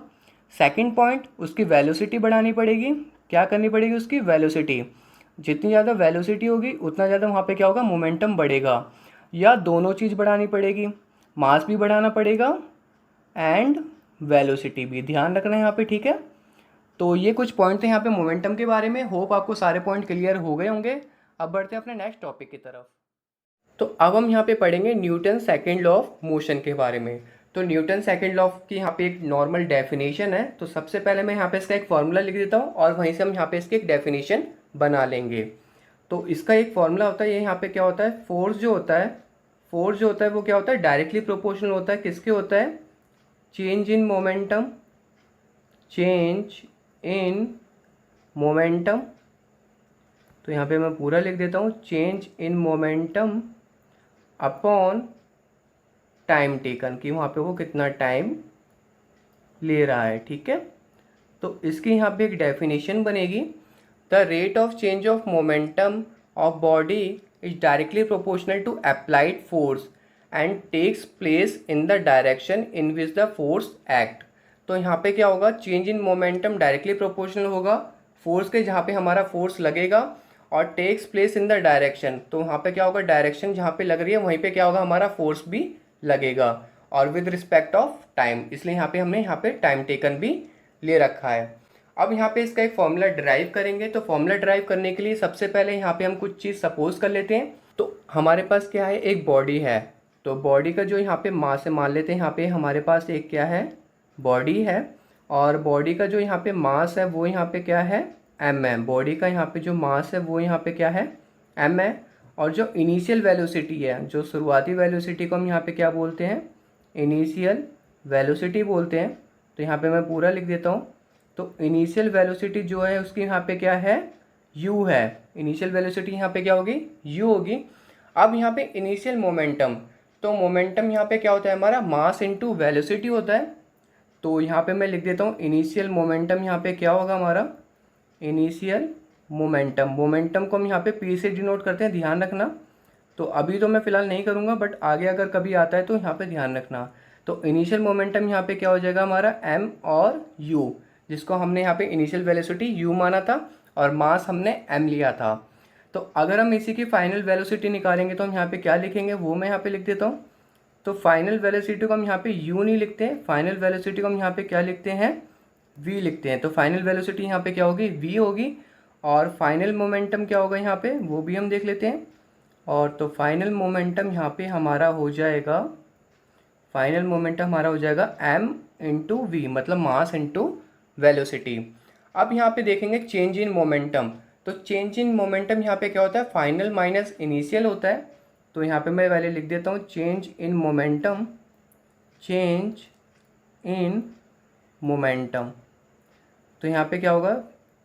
सेकंड पॉइंट, उसकी वेलोसिटी बढ़ानी पड़ेगी। क्या करनी पड़ेगी, उसकी वेलोसिटी। जितनी ज़्यादा वेलोसिटी होगी उतना ज़्यादा वहाँ पे क्या होगा, मोमेंटम बढ़ेगा। या दोनों चीज़ बढ़ानी पड़ेगी, मास भी बढ़ाना पड़ेगा एंड वेलोसिटी भी। ध्यान रखना है यहाँ पे, ठीक है। तो ये कुछ पॉइंट थे यहाँ पे मोमेंटम के बारे में। होप आपको सारे पॉइंट क्लियर हो गए होंगे। अब बढ़ते हैं अपने नेक्स्ट टॉपिक की तरफ। तो अब हम यहाँ पे पढ़ेंगे Newton second law of motion के बारे में। तो न्यूटन सेकंड लॉ की यहाँ पे एक नॉर्मल डेफिनेशन है, तो सबसे पहले मैं यहाँ पे इसका एक फॉर्मूला लिख देता हूँ और वहीं से हम यहाँ पे इसकी एक डेफिनेशन बना लेंगे। तो इसका एक फॉर्मूला होता है, ये यहाँ पे क्या होता है, फोर्स जो होता है वो क्या होता है, डायरेक्टली प्रोपोर्शनल होता है, किसके होता है, चेंज इन मोमेंटम। तो यहाँ पे मैं पूरा लिख देता हूँ, change in momentum upon time taken, कि वहाँ पे वो कितना टाइम ले रहा है। ठीक है, तो इसकी यहाँ पे एक डेफिनेशन बनेगी, the rate of change of momentum of body is directly proportional to applied force and takes place in the direction in which the force act. तो यहाँ पे क्या होगा, change in momentum directly proportional होगा force के जहाँ पे हमारा फोर्स लगेगा, और takes place in the direction, तो वहाँ पे क्या होगा, डायरेक्शन जहाँ पे लग रही है वहीं पे क्या होगा, हमारा फोर्स भी लगेगा, और विद रिस्पेक्ट ऑफ टाइम, इसलिए यहाँ पे हमने यहाँ पे टाइम टेकन भी ले रखा है। अब यहाँ पे इसका एक फॉर्मूला ड्राइव करेंगे, तो फॉर्मूला ड्राइव करने के लिए सबसे पहले यहाँ पे हम कुछ चीज़ सपोज कर लेते हैं। तो हमारे पास क्या है, एक बॉडी है, तो बॉडी का जो यहाँ पे मास है, मान लेते हैं यहाँ पे हमारे पास एक क्या है, बॉडी है, और बॉडी का जो यहाँ पे मास है वो यहाँ पे क्या है, एम है। बॉडी का यहाँ पे जो मास है वो यहाँ पे क्या है, एम है, और जो इनिशियल वेलोसिटी है, जो शुरुआती वेलोसिटी को हम यहाँ पे क्या बोलते हैं, इनिशियल वेलोसिटी बोलते हैं। तो यहाँ पे मैं पूरा लिख देता हूँ, तो इनिशियल वेलोसिटी जो है उसकी यहाँ पे क्या है, u है। इनिशियल वेलोसिटी यहाँ पे क्या होगी, u होगी। अब यहाँ पे इनिशियल मोमेंटम, तो मोमेंटम यहाँ पे क्या होता है, हमारा मास इनटू वेलोसिटी होता है। तो यहाँ पे मैं लिख देता हूँ, इनिशियल मोमेंटम यहाँ पे क्या होगा हमारा, इनिशियल मोमेंटम को हम यहाँ पे p से डिनोट करते हैं, ध्यान रखना। तो अभी तो मैं फिलहाल नहीं करूँगा, बट आगे अगर कभी आता है तो यहाँ पे ध्यान रखना। तो इनिशियल मोमेंटम यहाँ पे क्या हो जाएगा हमारा, m और u, जिसको हमने यहाँ पे इनिशियल वेलोसिटी u माना था और मास हमने m लिया था। तो अगर हम इसी की फाइनल वेलोसिटी निकालेंगे तो हम यहाँ पे क्या लिखेंगे, वो मैं यहाँ पे लिख देता हूँ। तो फाइनल वेलोसिटी को हम यहाँ पे u नहीं लिखते हैं, फाइनल वेलोसिटी को हम यहाँ पे क्या लिखते हैं, v लिखते हैं। तो फाइनल वेलोसिटी यहाँ पे क्या होगी, v होगी, और फाइनल मोमेंटम क्या होगा यहाँ पे, वो भी हम देख लेते हैं। और तो फाइनल मोमेंटम यहाँ पे हमारा हो जाएगा, m इंटू वी, मतलब मास इंटू वेलोसिटी। अब यहाँ पे देखेंगे चेंज इन मोमेंटम, तो चेंज इन मोमेंटम यहाँ पे क्या होता है, फाइनल माइनस इनिशियल होता है। तो यहाँ पे मैं पहले लिख देता हूँ, चेंज इन मोमेंटम। तो यहाँ पे क्या होगा,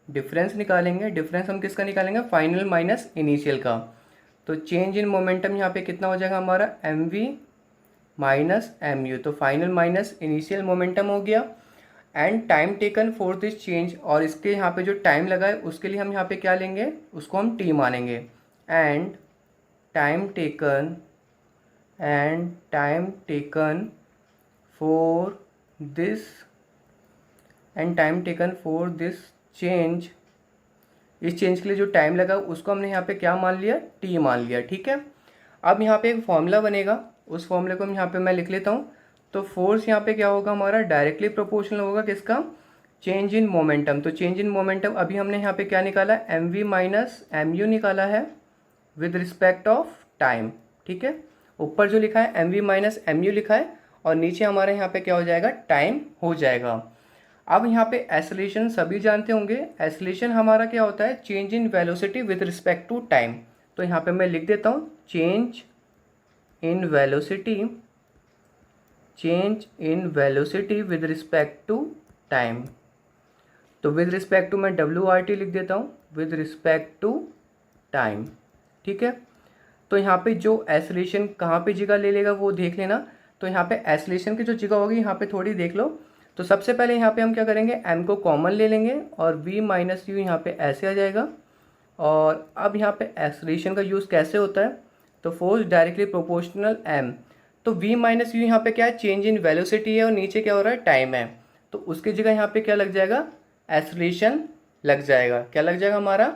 डिफरेंस निकालेंगे। डिफरेंस हम किसका निकालेंगे, फाइनल माइनस इनिशियल का। तो चेंज इन मोमेंटम यहाँ पे कितना हो जाएगा हमारा, mv माइनस mu। तो फाइनल माइनस इनिशियल मोमेंटम हो गया, and time taken for this change, और इसके यहाँ पे जो टाइम लगा है उसके लिए हम यहाँ पे क्या लेंगे, उसको हम t मानेंगे। And time taken for this change, इस चेंज के लिए जो टाइम लगा उसको हमने यहाँ पे क्या मान लिया, t मान लिया। ठीक है, अब यहाँ पे एक फॉर्मूला बनेगा, उस फॉर्मूले को हम यहाँ पे मैं लिख लेता हूँ। तो फोर्स यहाँ पे क्या होगा हमारा, डायरेक्टली प्रोपोर्शनल होगा किसका, चेंज इन मोमेंटम। तो चेंज इन मोमेंटम अभी हमने यहाँ पे क्या निकाला, mv माइनस mu निकाला है विद रिस्पेक्ट ऑफ टाइम। ठीक है, ऊपर जो लिखा है mv माइनस mu लिखा है, और नीचे हमारे यहाँ पे क्या हो जाएगा, टाइम हो जाएगा। अब यहाँ पे एसलेशन सभी जानते होंगे, एसलेशन हमारा क्या होता है, change in velocity with respect to time. तो यहाँ पे मैं लिख देता हूँ, change in velocity with respect to time. तो विद रिस्पेक्ट टू मैं WRT लिख देता हूँ, विद रिस्पेक्ट टू टाइम। ठीक है, तो यहाँ पे जो एसलेशन कहाँ पे जगह ले लेगा वो देख लेना। तो यहाँ पे एसलेशन की जो जगह होगी यहाँ पे थोड़ी देख लो। तो सबसे पहले यहाँ पे हम क्या करेंगे, m को कॉमन ले लेंगे, और v माइनस यू यहाँ पे ऐसे आ जाएगा। और अब यहाँ पे एक्सलेशन का यूज़ कैसे होता है, तो फोर्स डायरेक्टली प्रोपोर्शनल m। तो v माइनस यू यहाँ पे क्या है, चेंज इन वेलोसिटी है, और नीचे क्या हो रहा है, टाइम है। तो उसकी जगह यहाँ पे क्या लग जाएगा, एक्सलेशन लग जाएगा। क्या लग जाएगा हमारा,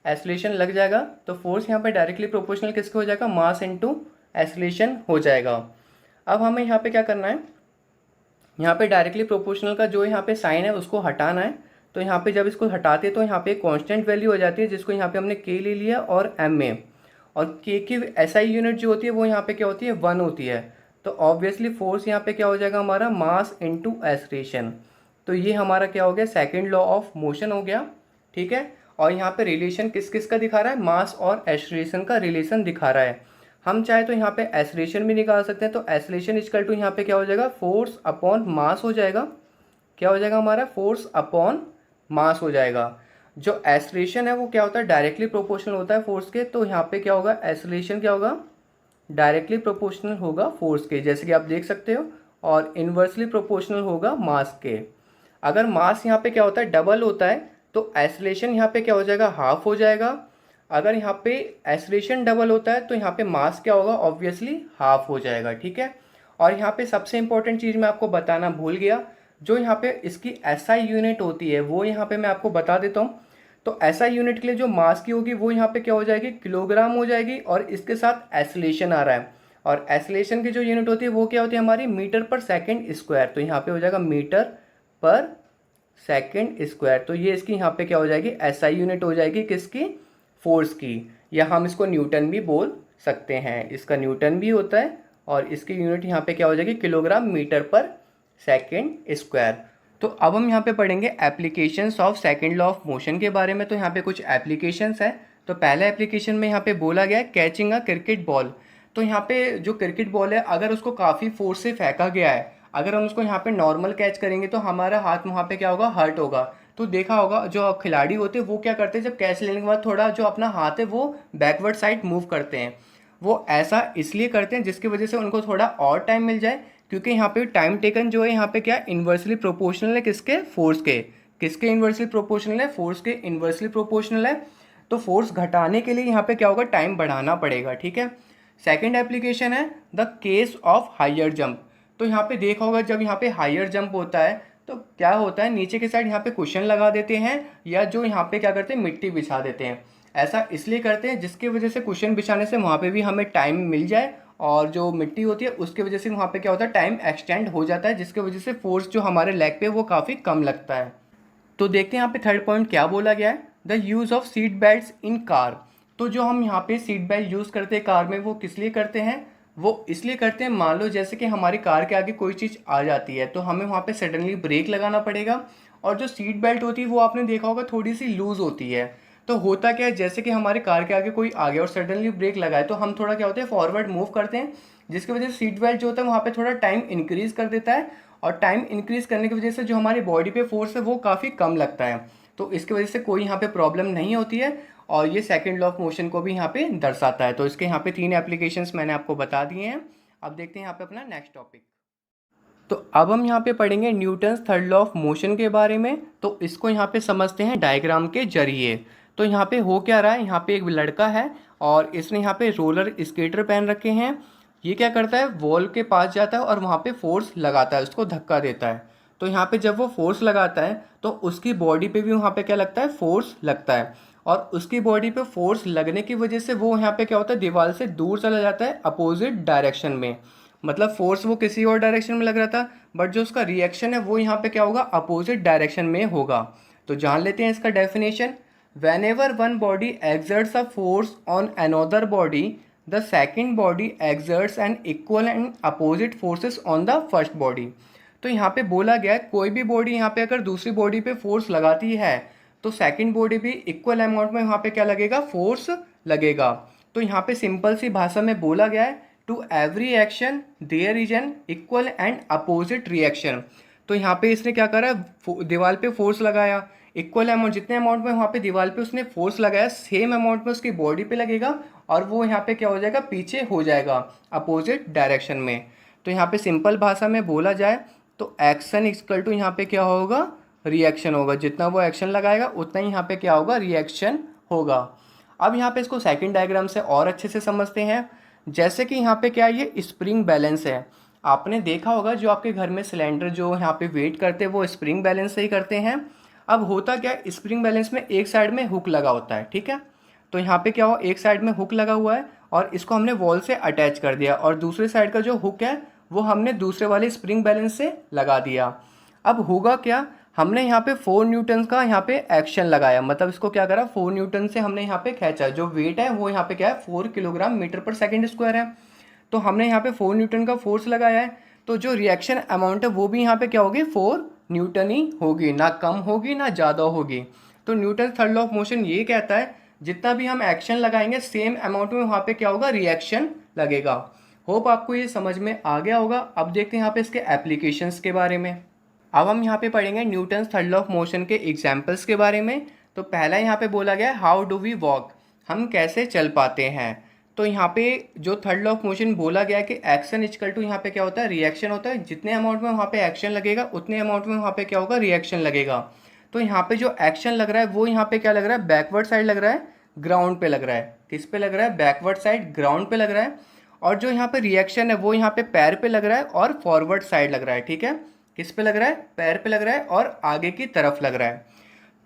एक्सलेशन लग जाएगा। तो फोर्स यहाँ पे डायरेक्टली प्रोपोर्शनल किसके हो जाएगा, मास इंटू एक्सलेशन हो जाएगा। अब हमें यहाँ पे क्या करना है, यहाँ पे डायरेक्टली प्रोपोर्शनल का जो यहाँ पे साइन है उसको हटाना है। तो यहाँ पे जब इसको हटाते तो यहाँ पे कांस्टेंट वैल्यू हो जाती है, जिसको यहाँ पे हमने k ले लिया और m में, और k की SI यूनिट जो होती है वो यहाँ पे क्या होती है, 1 होती है। तो ऑब्वियसली फोर्स यहाँ पे क्या हो जाएगा हमारा, मास इनटू एक्सलेरेशन। तो ये हमारा क्या हो गया, सेकंड लॉ ऑफ मोशन हो गया, ठीक है। और यहाँ पे रिलेशन किस किस का दिखा रहा है, मास और एक्सलेरेशन का रिलेशन दिखा रहा है। हम चाहे तो यहाँ पे एक्सलेरेशन भी निकाल सकते हैं, तो एक्सलेरेशन इक्वल टू यहाँ पे क्या हो जाएगा, फोर्स अपॉन मास हो जाएगा। क्या हो जाएगा हमारा, फोर्स अपॉन मास हो जाएगा। जो एक्सलेरेशन है वो क्या होता है, डायरेक्टली प्रोपोर्शनल होता है फोर्स के, तो यहाँ पे क्या होगा, एक्सलेरेशन क्या होगा, डायरेक्टली प्रोपोर्शनल होगा फोर्स के, जैसे कि आप देख सकते हो, और इन्वर्सली प्रोपोर्शनल होगा मास के। अगर मास यहाँ पे क्या होता है, डबल होता है, तो एक्सलेरेशन यहाँ पे क्या हो जाएगा, हाफ हो जाएगा। अगर यहाँ पे एक्सलेरेशन डबल होता है तो यहाँ पे मास क्या होगा, ऑब्वियसली हाफ हो जाएगा, ठीक है। और यहाँ पे सबसे इंपॉर्टेंट चीज़ मैं आपको बताना भूल गया, जो यहाँ पे इसकी एसआई यूनिट होती है वो यहाँ पे मैं आपको बता देता हूँ। तो एसआई यूनिट के लिए जो मास की होगी वो यहाँ पे क्या हो जाएगी, किलोग्राम हो जाएगी, और इसके साथ एक्सलेरेशन आ रहा है, और एक्सलेरेशन की जो यूनिट होती है वो क्या होती है हमारी, मीटर पर सेकेंड स्क्वायर। तो यहाँ पे हो जाएगा मीटर पर सेकेंड स्क्वायर। तो ये इसकी यहाँ पे क्या हो जाएगी, एसआई यूनिट हो जाएगी, किसकी, फोर्स की, या हम इसको न्यूटन भी बोल सकते हैं। इसका न्यूटन भी होता है, और इसकी यूनिट यहाँ पे क्या हो जाएगी, किलोग्राम मीटर पर सेकेंड स्क्वायर। तो अब हम यहाँ पे पढ़ेंगे applications of second law of motion के बारे में। तो यहाँ पे कुछ एप्लीकेशंस है। तो पहला एप्लीकेशन में यहाँ पे बोला गया है कैचिंग अ क्रिकेट बॉल। तो यहाँ पे जो क्रिकेट बॉल है, अगर उसको काफ़ी फोर्स से फेंका गया है, अगर हम उसको यहाँ पे नॉर्मल कैच करेंगे तो हमारा हाथ वहाँ पे क्या होगा, हर्ट होगा। तो देखा होगा जो खिलाड़ी होते हैं वो क्या करते हैं, जब कैच लेने के बाद थोड़ा जो अपना हाथ है वो बैकवर्ड साइड मूव करते हैं। वो ऐसा इसलिए करते हैं जिसकी वजह से उनको थोड़ा और टाइम मिल जाए, क्योंकि यहाँ पे टाइम टेकन जो है यहाँ पे क्या इन्वर्सली प्रोपोर्शनल है, किसके, फोर्स के। किसके इन्वर्सली प्रोपोर्शनल है, फोर्स के इन्वर्सली प्रोपोर्शनल है। तो फोर्स घटाने के लिए यहाँ पे क्या होगा, टाइम बढ़ाना पड़ेगा, ठीक है। सेकेंड एप्लीकेशन है the case of higher jump. तो यहाँ पे देखा होगा जब यहाँ पे हायर जंप होता है तो क्या होता है, नीचे के साइड यहाँ पे कुशन लगा देते हैं, या जो यहाँ पे क्या करते हैं, मिट्टी बिछा देते हैं। ऐसा इसलिए करते हैं जिसकी वजह से कुशन बिछाने से वहाँ पे भी हमें टाइम मिल जाए, और जो मिट्टी होती है उसकी वजह से वहाँ पे क्या होता है, टाइम एक्सटेंड हो जाता है, जिसकी वजह से फोर्स जो हमारे लेग पे वो काफ़ी कम लगता है। तो देखते हैं यहाँ पे थर्ड पॉइंट क्या बोला गया है, the use of seat belt in car. तो जो हम यहाँ पे सीट बेल्ट यूज़ करते हैं कार में, वो किस लिए करते हैं, वो इसलिए करते हैं, मान लो जैसे कि हमारी कार के आगे कोई चीज़ आ जाती है तो हमें वहाँ पे सडनली ब्रेक लगाना पड़ेगा, और जो सीट बेल्ट होती है वो आपने देखा होगा थोड़ी सी लूज़ होती है। तो होता क्या है, जैसे कि हमारे कार के आगे कोई आ गया और सडनली ब्रेक लगाए तो हम थोड़ा क्या होता है, फॉरवर्ड मूव करते हैं, जिसकी वजह से सीट बेल्ट जो होता है वहाँ पे थोड़ा टाइम इंक्रीज़ कर देता है, और टाइम इंक्रीज़ करने की वजह से जो हमारी बॉडी पे फोर्स है वो काफ़ी कम लगता है। तो इसकी वजह से कोई यहाँ पे प्रॉब्लम नहीं होती है, और ये सेकंड लॉ ऑफ मोशन को भी यहाँ पे दर्शाता है। तो इसके यहाँ पे 3 एप्लीकेशंस मैंने आपको बता दिए हैं। अब देखते हैं यहाँ पे अपना नेक्स्ट टॉपिक। तो अब हम यहाँ पे पढ़ेंगे Newton's third law of motion के बारे में। तो इसको यहाँ पे समझते हैं डायग्राम के जरिए। तो यहाँ पे हो क्या रहा है, यहाँ पे एक लड़का है और इसने यहाँ पे रोलर स्केटर पहन रखे हैं। ये क्या करता है, वॉल के पास जाता है और वहाँ पे फोर्स लगाता है, उसको धक्का देता है। तो यहाँ पे जब वो फोर्स लगाता है तो उसकी बॉडी पे भी वहाँ पे क्या लगता है, फोर्स लगता है, और उसकी बॉडी पे फोर्स लगने की वजह से वो यहाँ पे क्या होता है, दीवार से दूर चला जाता है अपोजिट डायरेक्शन में। मतलब फोर्स वो किसी और डायरेक्शन में लग रहा था, बट जो उसका रिएक्शन है वो यहाँ पे क्या होगा, अपोजिट डायरेक्शन में होगा। तो जान लेते हैं इसका definition. whenever one body exerts a force on another body, the second body exerts an equal and opposite forces on the first body। तो यहाँ पे बोला गया है कोई भी बॉडी यहाँ पे अगर दूसरी बॉडी पे फोर्स लगाती है तो सेकंड बॉडी भी इक्वल अमाउंट में वहाँ पे क्या लगेगा, फोर्स लगेगा। तो यहाँ पे सिंपल सी भाषा में बोला गया है, to every action there is an equal and opposite reaction. तो यहाँ पे इसने क्या करा, दीवार पे फोर्स लगाया, इक्वल अमाउंट जितने अमाउंट में वहाँ पे दीवार पे उसने फोर्स लगाया सेम अमाउंट में उसकी बॉडी पे लगेगा, और वो यहाँ पे क्या हो जाएगा, पीछे हो जाएगा अपोजिट डायरेक्शन में। तो यहाँ पे सिंपल भाषा में बोला जाए तो एक्शन इक्वल टू यहाँ पे क्या होगा, रिएक्शन होगा। जितना वो एक्शन लगाएगा उतना ही यहाँ पे क्या होगा, रिएक्शन होगा। अब यहाँ पे इसको सेकंड डायग्राम से और अच्छे से समझते हैं। जैसे कि यहाँ पे क्या है, ये स्प्रिंग बैलेंस है। आपने देखा होगा जो आपके घर में सिलेंडर जो यहाँ पे वेट करते हैं वो स्प्रिंग बैलेंस से ही करते हैं। अब होता क्या है, स्प्रिंग बैलेंस में एक साइड में हुक लगा होता है, ठीक है। तो यहाँ पे क्या हो, एक साइड में हुक लगा हुआ है और इसको हमने वॉल से अटैच कर दिया, और दूसरे साइड का जो हुक है वो हमने दूसरे वाले स्प्रिंग बैलेंस से लगा दिया। अब होगा क्या, हमने यहाँ पे 4 न्यूटन का यहाँ पे एक्शन लगाया, मतलब इसको क्या करा, 4 न्यूटन से हमने यहाँ पे खींचा। जो वेट है वो यहाँ पे क्या है, 4 किलोग्राम मीटर पर सेकेंड स्क्वायर है। तो हमने यहाँ पे 4 न्यूटन का फोर्स लगाया है, तो जो रिएक्शन अमाउंट है वो भी यहाँ पे क्या होगी, 4 न्यूटन ही होगी, ना कम होगी ना ज़्यादा होगी। तो Newton third law of motion ये कहता है जितना भी हम एक्शन लगाएंगे सेम अमाउंट में वहाँ पे क्या होगा, रिएक्शन लगेगा। होप आपको ये समझ में आ गया होगा। अब देखते हैं यहाँ पे इसके एप्लीकेशंस के बारे में। अब हम यहाँ पे पढ़ेंगे Newton third law of motion के एग्जाम्पल्स के बारे में। तो पहला यहाँ पे बोला गया है हाउ डू वी वॉक, हम कैसे चल पाते हैं। तो यहाँ पे जो थर्ड लॉ ऑफ मोशन बोला गया है कि एक्शन इक्वल टू यहाँ पे क्या होता है, रिएक्शन होता है। जितने अमाउंट में वहाँ पे एक्शन लगेगा उतने अमाउंट में वहाँ पे क्या होगा, रिएक्शन लगेगा। तो यहाँ पे जो एक्शन लग रहा है वो यहाँ पे क्या लग रहा है, बैकवर्ड साइड लग रहा है, ग्राउंड पे लग रहा है। किस पे लग रहा है, बैकवर्ड साइड ग्राउंड पे लग रहा है। और जो यहाँ पे रिएक्शन है वो यहाँ पे पैर पे लग रहा है और फॉरवर्ड साइड लग रहा है। ठीक है, किस पे लग रहा है, पैर पे लग रहा है और आगे की तरफ लग रहा है।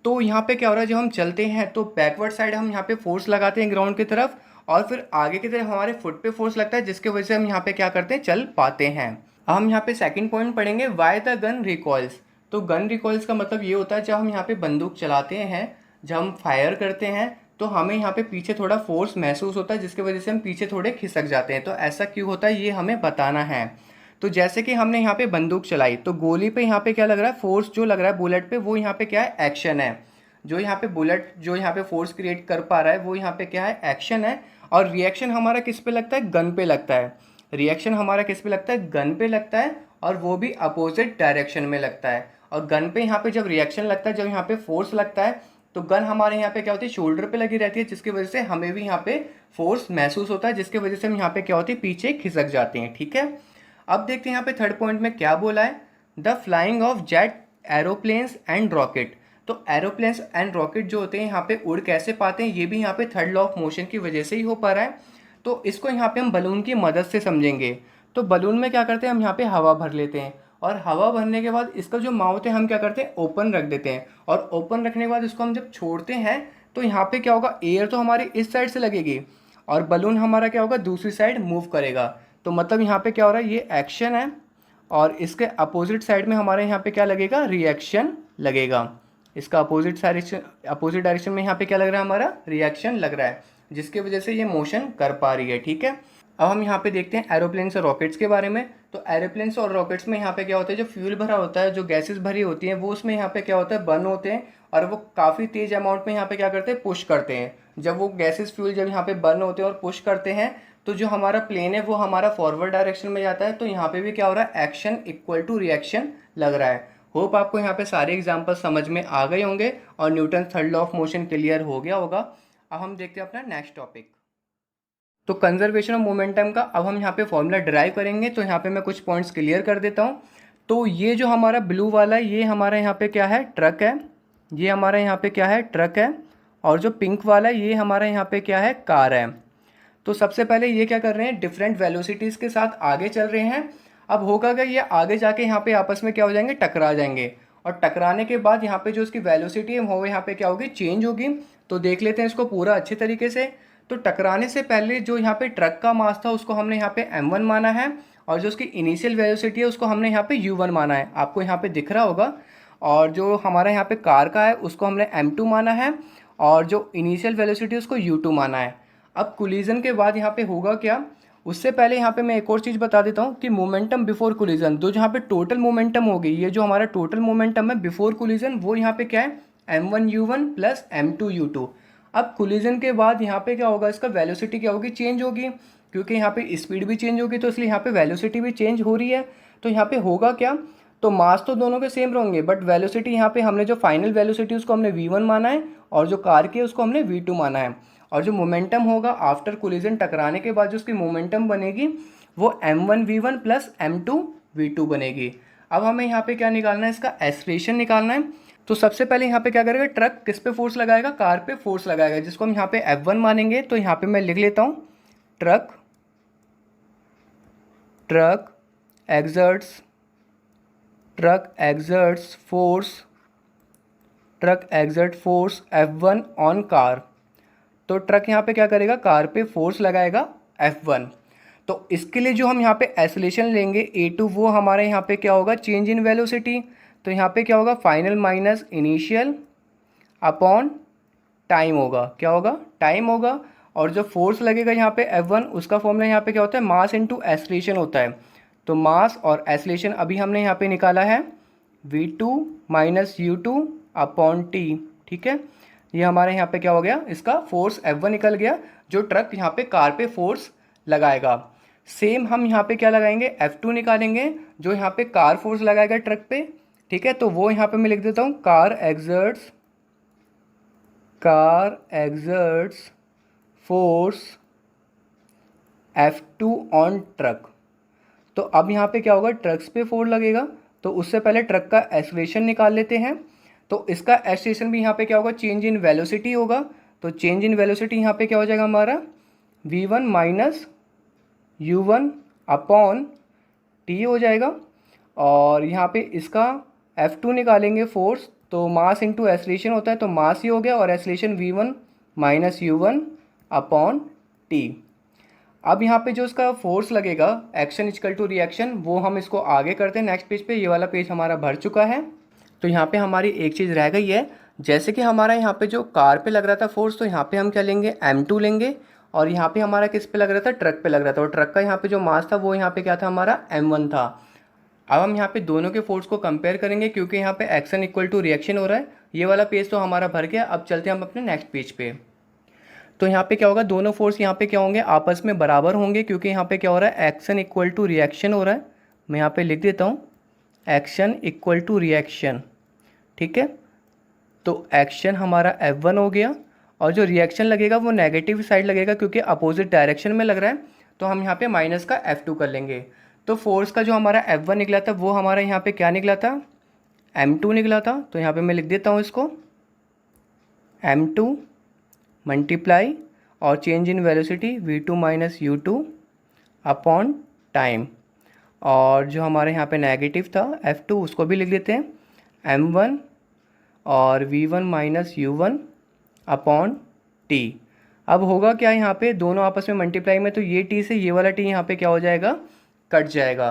तो यहाँ पे क्या हो रहा है, जब हम चलते हैं तो बैकवर्ड साइड हम यहाँ पे फोर्स लगाते हैं ग्राउंड की तरफ, और फिर आगे की तरफ हमारे फुट पे फोर्स लगता है, जिसकी वजह से हम यहाँ पे क्या करते हैं, चल पाते हैं। अब हम यहाँ पे सेकंड पॉइंट पढ़ेंगे, वाई द गन रिकॉइल्स। तो गन रिकॉइल्स का मतलब ये होता है जब हम यहाँ पे बंदूक चलाते हैं, जब हम फायर करते हैं तो हमें यहाँ पे पीछे थोड़ा फोर्स महसूस होता है, जिसकी वजह से हम पीछे थोड़े खिसक जाते हैं। तो ऐसा क्यों होता है ये हमें बताना है। तो जैसे कि हमने यहाँ पे बंदूक चलाई तो गोली पे यहाँ पे क्या लग रहा है, फोर्स जो लग रहा है बुलेट पे, वो यहाँ पे क्या है, एक्शन है। जो यहाँ पे बुलेट जो यहाँ पे फोर्स क्रिएट कर पा रहा है वो यहाँ पे क्या है, एक्शन है। और रिएक्शन हमारा किस पे लगता है, गन पे लगता है। रिएक्शन हमारा किस पे लगता है, गन पे लगता है, और वो भी अपोजिट डायरेक्शन में लगता है। और गन पे यहाँ पे जब रिएक्शन लगता है, जब यहाँ पे फोर्स लगता है, तो गन हमारे यहाँ पे क्या होती है, शोल्डर पे लगी रहती है, जिसकी वजह से हमें भी यहाँ पे फोर्स महसूस होता है, जिसकी वजह से हम यहाँ पे क्या होती है, पीछे खिसक जाते हैं। ठीक है, अब देखते हैं यहाँ पे थर्ड पॉइंट में क्या बोला है, the flying of jet aeroplanes and rocket. तो एरोप्लेन्स एंड रॉकेट जो होते हैं यहाँ पे उड़ कैसे पाते हैं, ये भी यहाँ पे थर्ड लॉ ऑफ मोशन की वजह से ही हो पा रहा है। तो इसको यहाँ पे हम बलून की मदद से समझेंगे। तो बलून में क्या करते हैं, हम यहाँ पे हवा भर लेते हैं, और हवा भरने के बाद इसका जो माउथ है हम क्या करते हैं, ओपन रख देते हैं। और ओपन रखने के बाद इसको हम जब छोड़ते हैं तो यहाँ पे क्या होगा, एयर तो हमारी इस साइड से लगेगी और बलून हमारा क्या होगा, दूसरी साइड मूव करेगा। तो मतलब यहाँ पे क्या हो रहा है, ये एक्शन है, और इसके अपोजिट साइड में हमारे यहाँ पे क्या लगेगा, रिएक्शन लगेगा। इसका अपोजिट डायरेक्शन में यहाँ पे क्या लग रहा है, हमारा रिएक्शन लग रहा है, जिसकी वजह से ये मोशन कर पा रही है। ठीक है, अब हम यहाँ पे देखते हैं एरोप्लेन्स और रॉकेट्स के बारे में। तो एरोप्लेन्स और रॉकेट्स में यहाँ पे क्या होता है, जो फ्यूल भरा होता है, जो गैसेस भरी होती हैं, वो उसमें यहाँ पे क्या होता है, बर्न होते हैं, और वो काफ़ी तेज अमाउंट में यहाँ पे क्या करते हैं, पुश करते हैं। जब वो गैसेस फ्यूल जब यहाँ पे बर्न होते हैं और पुश करते हैं, तो जो हमारा प्लेन है वो हमारा फॉरवर्ड डायरेक्शन में जाता है। तो यहाँ पे भी क्या हो रहा है, एक्शन इक्वल टू रिएक्शन लग रहा है। होप आपको यहाँ पे सारे एग्जाम्पल समझ में आ गए होंगे और Newton third law of motion clear हो गया होगा। अब हम देखते हैं अपना नेक्स्ट टॉपिक। तो कंजर्वेशन ऑफ मोमेंटम का अब हम यहाँ पे फॉर्मूला डिराइव करेंगे। तो यहाँ पे मैं कुछ पॉइंट्स क्लियर कर देता हूँ। तो ये जो हमारा ब्लू वाला है ये हमारा यहाँ पे क्या है, ट्रक है। ये हमारा यहाँ पे क्या है, ट्रक है। और जो पिंक वाला है ये हमारा यहाँ पे क्या है, कार है। तो सबसे पहले ये क्या कर रहे हैं, डिफरेंट वेलोसिटीज़ के साथ आगे चल रहे हैं। अब होगा क्या, ये आगे जाके यहाँ पे आपस में क्या हो जाएंगे, टकरा जाएंगे। और टकराने के बाद यहाँ पे जो इसकी वेलोसिटी है वो यहाँ पे क्या होगी, चेंज होगी। तो देख लेते हैं इसको पूरा अच्छे तरीके से। तो टकराने से पहले जो यहाँ पे ट्रक का मास था उसको हमने यहाँ पे m1 माना है, और जो उसकी इनिशियल वेलोसिटी है उसको हमने यहाँ पे u1 माना है, आपको यहाँ पे दिख रहा होगा। और जो हमारा यहाँ पे कार का है उसको हमने m2 माना है, और जो इनिशियल वेलोसिटी है उसको u2 माना है। अब कोलिजन के बाद यहाँ पे होगा क्या, उससे पहले यहाँ पे मैं एक और चीज़ बता देता हूँ कि मोमेंटम बिफोर कोलिजन, तो जहाँ पे टोटल मोमेंटम होगी, ये जो हमारा टोटल मोमेंटम है बिफोर कोलिजन, वो यहाँ पे क्या है, m1u1 प्लस m2u2। अब कोलिजन के बाद यहाँ पे क्या होगा, इसका वेलोसिटी क्या होगी, चेंज होगी, क्योंकि यहाँ पे स्पीड भी चेंज होगी, तो इसलिए यहाँ पे वेलोसिटी भी चेंज हो रही है। तो यहाँ पे होगा क्या, तो मास तो दोनों के सेम रहेंगे, बट वेलोसिटी यहाँ पे हमने जो फाइनल वेलोसिटी उसको हमने v1 माना है, और जो कार की है उसको हमने v2 माना है। और जो मोमेंटम होगा आफ्टर कोलिजन, टकराने के बाद जो उसकी मोमेंटम बनेगी वो m1v1 प्लस m2v2 बनेगी। अब हमें यहाँ पे क्या निकालना है, इसका एक्सेलरेशन निकालना है। तो सबसे पहले यहाँ पे क्या करेगा, ट्रक किस पे फोर्स लगाएगा, कार पे फोर्स लगाएगा, जिसको हम यहाँ पे F1 मानेंगे। तो यहाँ पे मैं लिख लेता हूँ, truck exerts force F1 on car. तो ट्रक यहाँ पे क्या करेगा, कार पे फोर्स लगाएगा F1। तो इसके लिए जो हम यहाँ पे एक्सेलरेशन लेंगे A2, वो हमारे यहाँ पे क्या होगा, चेंज इन वेलोसिटी। तो यहाँ पे क्या होगा, final minus initial upon time होगा, क्या होगा, टाइम होगा। और जो फोर्स लगेगा यहाँ पे F1, उसका फॉर्मूला यहाँ पे क्या होता है, मास इंटू एक्सलेशन होता है। तो मास और एक्सलेशन अभी हमने यहाँ पे निकाला है V2 minus U2 upon T, ठीक है। ये हमारे यहाँ पे क्या हो गया, इसका फोर्स F1 निकल गया जो ट्रक यहाँ पे कार पे फोर्स लगाएगा। सेम हम यहाँ पे क्या लगाएंगे, F2 निकालेंगे जो यहाँ पे कार फोर्स लगाएगा ट्रक पे, ठीक है। तो वो यहाँ पे मैं लिख देता हूँ car exerts force F2 on truck. तो अब यहाँ पे क्या होगा, ट्रक्स पे फोर्स लगेगा, तो उससे पहले ट्रक का एक्सेलरेशन निकाल लेते हैं। तो इसका एक्सेलरेशन भी यहाँ पे क्या होगा, चेंज इन वेलोसिटी होगा। तो चेंज इन वेलोसिटी यहाँ पे क्या हो जाएगा हमारा V1 minus U1 upon T हो जाएगा। और यहाँ पे इसका F2 निकालेंगे फोर्स, तो मास इंटू एक्सेलरेशन होता है, तो मास ही हो गया, और acceleration V1 minus U1 upon T। अब यहाँ पे जो इसका फोर्स लगेगा, एक्शन इक्वल टू रिएक्शन, वो हम इसको आगे करते हैं नेक्स्ट पेज पे। ये वाला पेज हमारा भर चुका है। तो यहाँ पे हमारी एक चीज़ रह गई है, जैसे कि हमारा यहाँ पे जो कार पे लग रहा था फोर्स, तो यहाँ पे हम क्या लेंगे, M2 लेंगे। और यहाँ पे हमारा किस पे लग रहा था, ट्रक पे लग रहा था, और ट्रक का यहाँ पे जो मास था वो यहाँ पे क्या था, हमारा M1 था। अब हम यहाँ पे दोनों के फोर्स को कंपेयर करेंगे, क्योंकि यहाँ पे एक्शन इक्वल टू रिएक्शन हो रहा है। ये वाला पेज तो हमारा भर गया। अब चलते हैं हम अपने नेक्स्ट पेज पे। तो यहाँ पे क्या होगा, दोनों फोर्स यहाँ पे क्या होंगे, आपस में बराबर होंगे, क्योंकि यहाँ पे क्या हो रहा है, एक्शन इक्वल टू रिएक्शन हो रहा है। मैं यहाँ पे लिख देता हूँ एक्शन इक्वल टू रिएक्शन, ठीक है। तो एक्शन हमारा F1 हो गया, और जो रिएक्शन लगेगा वो नेगेटिव साइड लगेगा, क्योंकि अपोजिट डायरेक्शन में लग रहा है। तो हम यहाँ पे माइनस का F2 कर लेंगे। तो फोर्स का जो हमारा F1 निकला था वो हमारा यहाँ पे क्या निकला था, M2 निकला था। तो यहाँ पे मैं लिख देता हूँ इसको M2 मल्टीप्लाई और change in velocity V2 minus U2 upon time. और जो हमारे यहाँ पे नेगेटिव था F2, उसको भी लिख देते हैं M1 और V1 minus U1 upon T। अब होगा क्या, यहाँ पे दोनों आपस में मल्टीप्लाई में, तो ये T से ये वाला T यहाँ पे क्या हो जाएगा, कट जाएगा।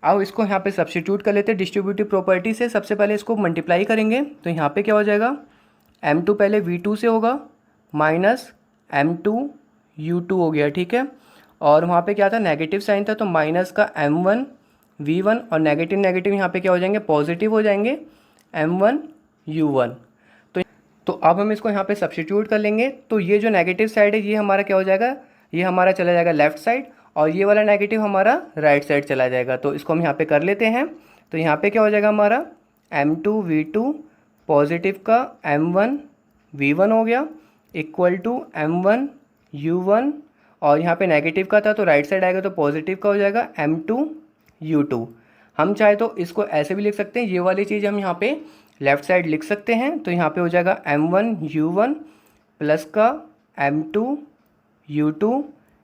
अब इसको यहाँ पे सब्स्टिट्यूट कर लेते हैं डिस्ट्रीब्यूटिव प्रॉपर्टी से। सबसे पहले इसको मल्टीप्लाई करेंगे, तो यहाँ पे क्या हो जाएगा, M2 पहले V2 से होगा माइनस M2 U2 हो गया, ठीक है। और वहाँ पे क्या था, नेगेटिव साइन था, तो माइनस का M1 V1, और नेगेटिव नेगेटिव यहाँ पे क्या हो जाएंगे, पॉजिटिव हो जाएंगे, M1 U1। तो अब हम इसको यहाँ पे सब्स्टिट्यूट कर लेंगे। तो ये जो नेगेटिव साइड है ये हमारा क्या हो जाएगा, ये हमारा चला जाएगा लेफ्ट साइड, और ये वाला नेगेटिव हमारा राइट साइड चला जाएगा। तो इसको हम यहाँ पे कर लेते हैं। तो यहाँ पे क्या हो जाएगा हमारा M2 V2 पॉजिटिव का M1 V1 हो गया इक्वल टू M1 U1, और यहाँ पे नेगेटिव का था तो राइट साइड आएगा तो पॉजिटिव का हो जाएगा M2 U2। हम चाहे तो इसको ऐसे भी लिख सकते हैं, ये वाली चीज़ हम यहाँ पे लेफ़्ट साइड लिख सकते हैं। तो यहाँ पे हो जाएगा M1 U1 प्लस का M2 U2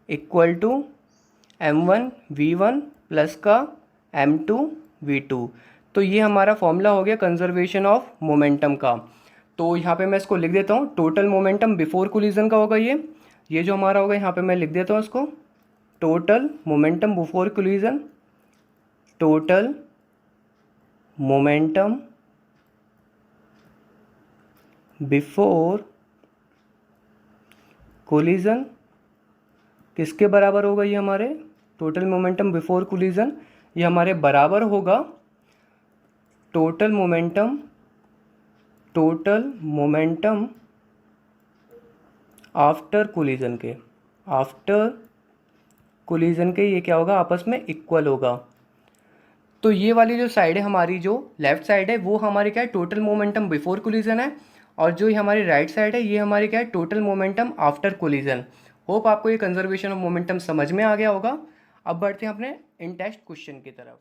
equal to M1 V1 plus का M2 V2। तो ये हमारा फॉर्मूला हो गया कंजर्वेशन ऑफ मोमेंटम का। तो यहाँ पे मैं इसको लिख देता हूँ, टोटल मोमेंटम बिफोर कोलिजन का होगा ये जो हमारा होगा, यहाँ पे मैं लिख देता हूँ इसको, total momentum before collision, total momentum before collision किसके बराबर होगा, ये हमारे टोटल मोमेंटम बिफोर कोलिजन ये हमारे बराबर होगा टोटल मोमेंटम आफ्टर कोलिजन के। आफ्टर कोलिजन के ये क्या होगा, आपस में इक्वल होगा। तो ये वाली जो साइड है हमारी, जो लेफ्ट साइड है वो हमारी क्या है, टोटल मोमेंटम बिफोर कोलिजन है, और जो हमारी राइट साइड है ये हमारी क्या है, total momentum after collision. Hope आपको ये कंजर्वेशन ऑफ मोमेंटम समझ में आ गया होगा। अब बढ़ते हैं अपने इन टेक्स्ट क्वेश्चन की तरफ।